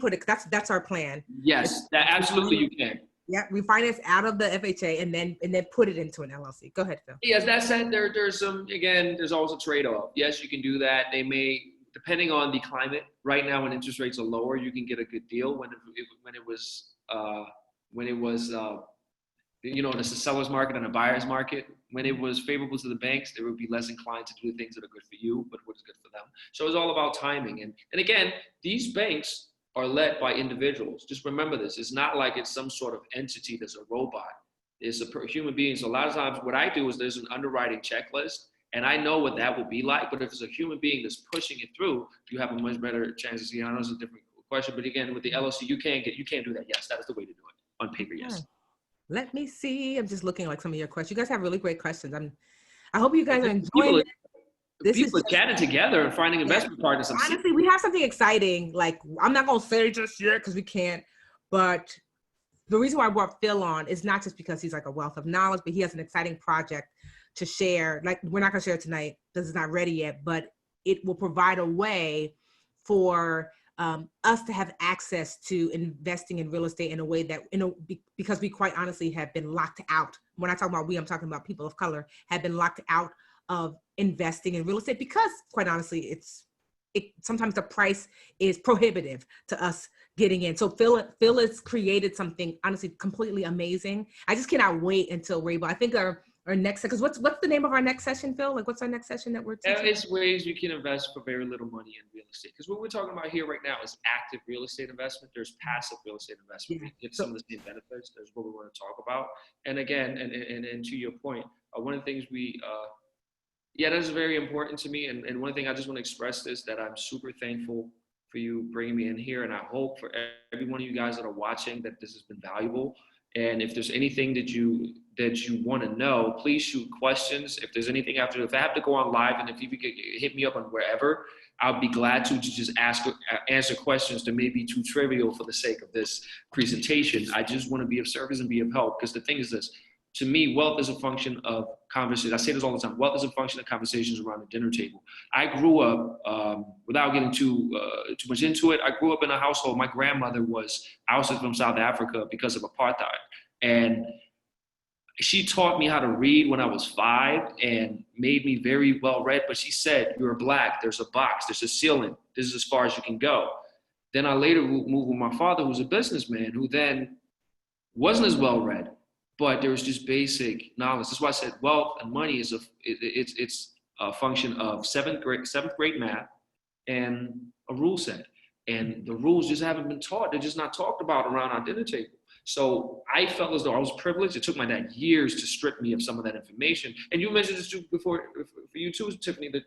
put it. That's our plan. Yes, that absolutely you can. Yeah, refinance out of the FHA and then put it into an LLC. Go ahead, Phil. Yes, that said, there's there's always a trade-off. Yes, you can do that. They may, depending on the climate. Right now, when interest rates are lower, you can get a good deal. When it was it's a seller's market and a buyer's market. When it was favorable to the banks, they would be less inclined to do things that are good for you, but what is good for them. So it's all about timing. And again, these banks are led by individuals. Just remember this. It's not like it's some sort of entity that's a robot. It's a human being. So a lot of times what I do is there's an underwriting checklist, and I know what that would be like. But if it's a human being that's pushing it through, you have a much better chance of seeing. I know it's a different question, but again, with the LLC, you can't do that. Yes, that is the way to do it on paper. Yes. Let me see. I'm just looking like some of your questions. You guys have really great questions. I hope you guys are enjoying it. People are chatting together and finding investment partners. Honestly, we have something exciting. Like, I'm not going to say just yet because we can't. But the reason why I brought Phil on is not just because he's like a wealth of knowledge, but he has an exciting project to share. Like, we're not going to share it tonight because it's not ready yet, but it will provide a way for us to have access to investing in real estate in a way that, because we quite honestly have been locked out. When I talk about we, I'm talking about people of color have been locked out of investing in real estate because quite honestly, sometimes the price is prohibitive to us getting in. So Phil has created something honestly completely amazing. I just cannot wait until we're able. I think our next, because what's the name of our next session, Phil? Like, what's our next session that we're teaching? It's ways you can invest for very little money in real estate. Because what we're talking about here right now is active real estate investment. There's passive real estate investment. Yeah. We get some of the same benefits. There's what we want to talk about. And again, and to your point, one of the things that is very important to me. And one thing I just want to express this, that I'm super thankful for you bringing me in here. And I hope for every one of you guys that are watching that this has been valuable. And if there's anything that you want to know, please shoot questions. If there's anything if I have to go on live, and if you could hit me up on wherever, I'll be glad to just answer questions that may be too trivial for the sake of this presentation. I just want to be of service and be of help, because the thing is this. To me, wealth is a function of conversation. I say this all the time. Wealth is a function of conversations around the dinner table. I grew up, without getting too much into it, I grew up in a household. My grandmother was ousted from South Africa because of apartheid. And she taught me how to read when I was 5 and made me very well read. But she said, you're black, there's a box, there's a ceiling. This is as far as you can go. Then I later moved with my father, who was a businessman, who then wasn't as well read. But there was just basic knowledge. That's why I said wealth and money is it's a function of seventh grade math and a rule set. And the rules just haven't been taught. They're just not talked about around our dinner table. So I felt as though I was privileged. It took my dad years to strip me of some of that information. And you mentioned this before for you too, Tiffany, that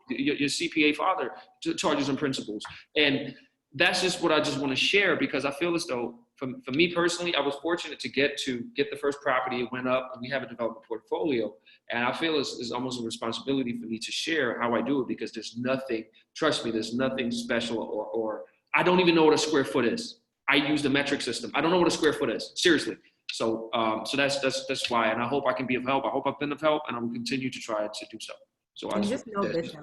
your CPA father charges and principles. And that's just what I just want to share, because I feel as though for me personally, I was fortunate to get the first property. It went up and we have a development portfolio. And I feel it's almost a responsibility for me to share how I do it, because there's nothing special or I don't even know what a square foot is. I use the metric system. I don't know what a square foot is, seriously. So that's why, and I hope I can be of help. I hope I've been of help, and I will continue to try to do so. So I just know this,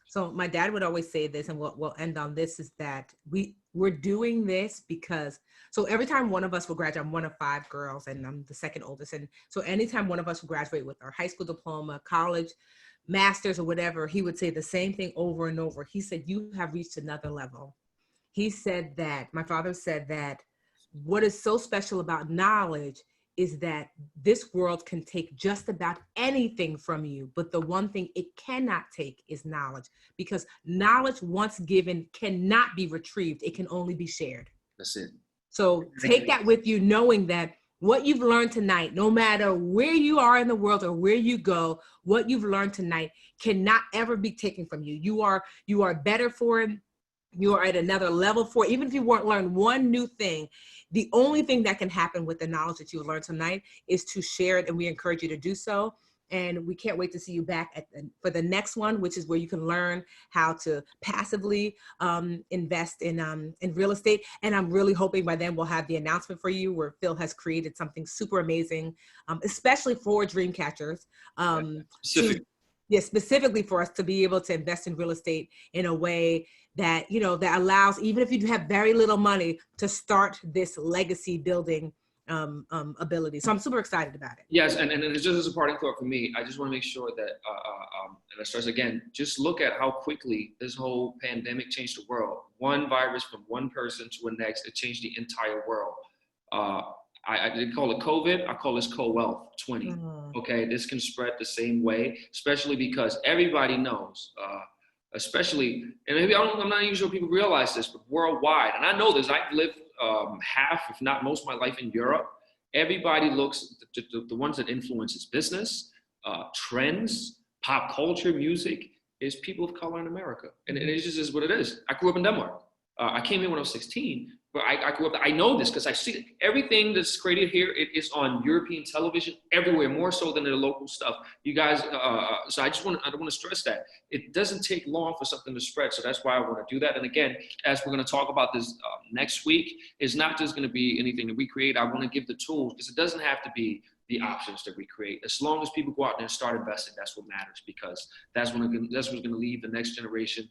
so my dad would always say this, and we'll end on this, is that we're doing this because, so every time one of us will graduate, I'm one of 5 girls and I'm the second oldest. And so anytime one of us will graduate with our high school diploma, college, master's or whatever, he would say the same thing over and over. He said, you have reached another level. He said that, my father said that what is so special about knowledge is that this world can take just about anything from you, but the one thing it cannot take is knowledge, because knowledge once given cannot be retrieved. It can only be shared. That's it. So take that with you, knowing that what you've learned tonight, no matter where you are in the world or where you go, what you've learned tonight cannot ever be taken from you. You are better for it. You are at another level for it. Even if you weren't learn one new thing, the only thing that can happen with the knowledge that you learned tonight is to share it, and we encourage you to do so. And we can't wait to see you back for the next one, which is where you can learn how to passively invest in real estate. And I'm really hoping by then we'll have the announcement for you where Phil has created something super amazing, especially for dream catchers. Specifically for us to be able to invest in real estate in a way that, that allows, even if you have very little money, to start this legacy building ability. So I'm super excited about it. Yes, and just as a parting thought for me, I just want to make sure that, and I stress again, just look at how quickly this whole pandemic changed the world. One virus from one person to the next, it changed the entire world. I didn't call it COVID, I call this co-wealth 20. Okay, this can spread the same way, especially because everybody knows, especially, and maybe I'm not even sure people realize this, but worldwide, and I know this, I lived half, if not most of my life in Europe. Everybody looks, the ones that influences business, trends, pop culture, music, is people of color in America. And it just is what it is. I grew up in Denmark. I came here when I was 16, but I grew up, I know this because I see it. Everything that's created here, it is on European television everywhere, more so than the local stuff. You guys, so I don't want to stress that. It doesn't take long for something to spread. So that's why I want to do that. And again, as we're going to talk about this next week, it's not just going to be anything that we create. I want to give the tools, because it doesn't have to be the options that we create. As long as people go out there and start investing, that's what matters, because that's what's going to leave the next generation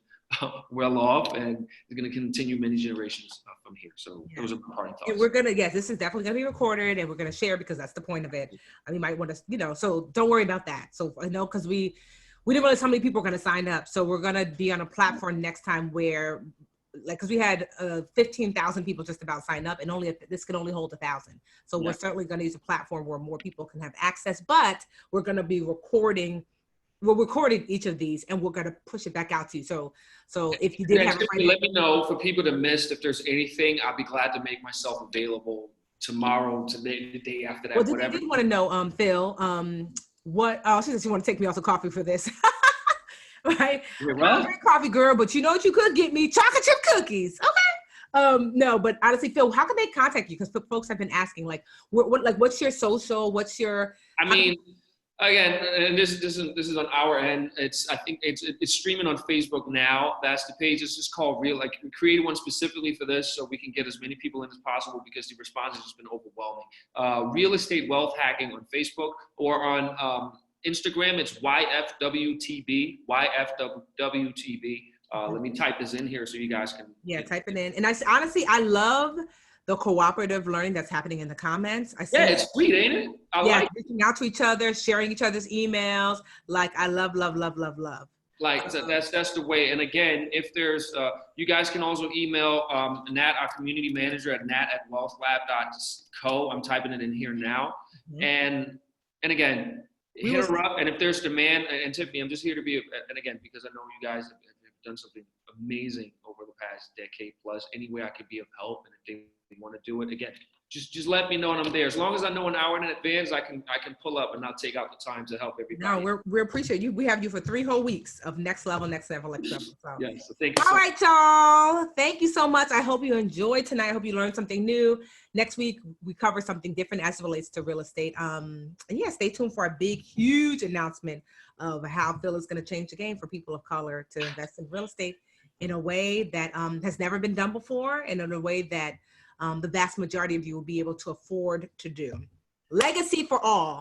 well off, and it's going to continue many generations from here. So those are my parting thoughts. And we're going to, this is definitely going to be recorded, and we're going to share, because that's the point of it. And we might want to, so don't worry about that. So I know, because we didn't realize how many people are going to sign up. So we're going to be on a platform next time where, because we had 15,000 people just about sign up, and this can only hold 1,000. So we're certainly going to use a platform where more people can have access, but we're going to be recording each of these, and we're going to push it back out to you. So if you did have let me know for people to miss, if there's anything, I'll be glad to make myself available tomorrow, today, the day after that, whatever. Whatever. I did want to know, Phil, she says you want to take me out to coffee for this. Right? I'm a great coffee girl, but you know what you could get me? Chocolate chip cookies. Okay. No, but honestly, Phil, how can they contact you? Because folks have been asking, what's your social? What's your? Again, and this is on our end. I think it's streaming on Facebook now. That's the page. It's just called Real. We created one specifically for this, so we can get as many people in as possible, because the response has just been overwhelming. Real Estate Wealth Hacking on Facebook, or on Instagram, it's YFWTB. YFWTB. Let me type this in here so you guys can. Yeah, type it in. And I love the cooperative learning that's happening in the comments. It's sweet, ain't it? Reaching out to each other, sharing each other's emails. I love. That's the way. And again, if there's, you guys can also email Nat, our community manager, at nat@wealthlab.co. I'm typing it in here now. And again, hit her up. And if there's demand, and Tiffany, I'm just here to be, and again, because I know you guys have done something amazing over the past decade plus. Any way I could be of help, and if they want to do it, again, just let me know, and I'm there. As long as I know an hour in advance, I can pull up, and I'll take out the time to help everybody. No, we appreciate you. We have you for 3 whole weeks of next level. So. Yes, so thank you. All right, y'all. Thank you so much. I hope you enjoyed tonight. I hope you learned something new. Next week, we cover something different as it relates to real estate. And stay tuned for a big, huge announcement of how Phil is going to change the game for people of color to invest in real estate in a way that has never been done before, and in a way that the vast majority of you will be able to afford to do. Legacy for all.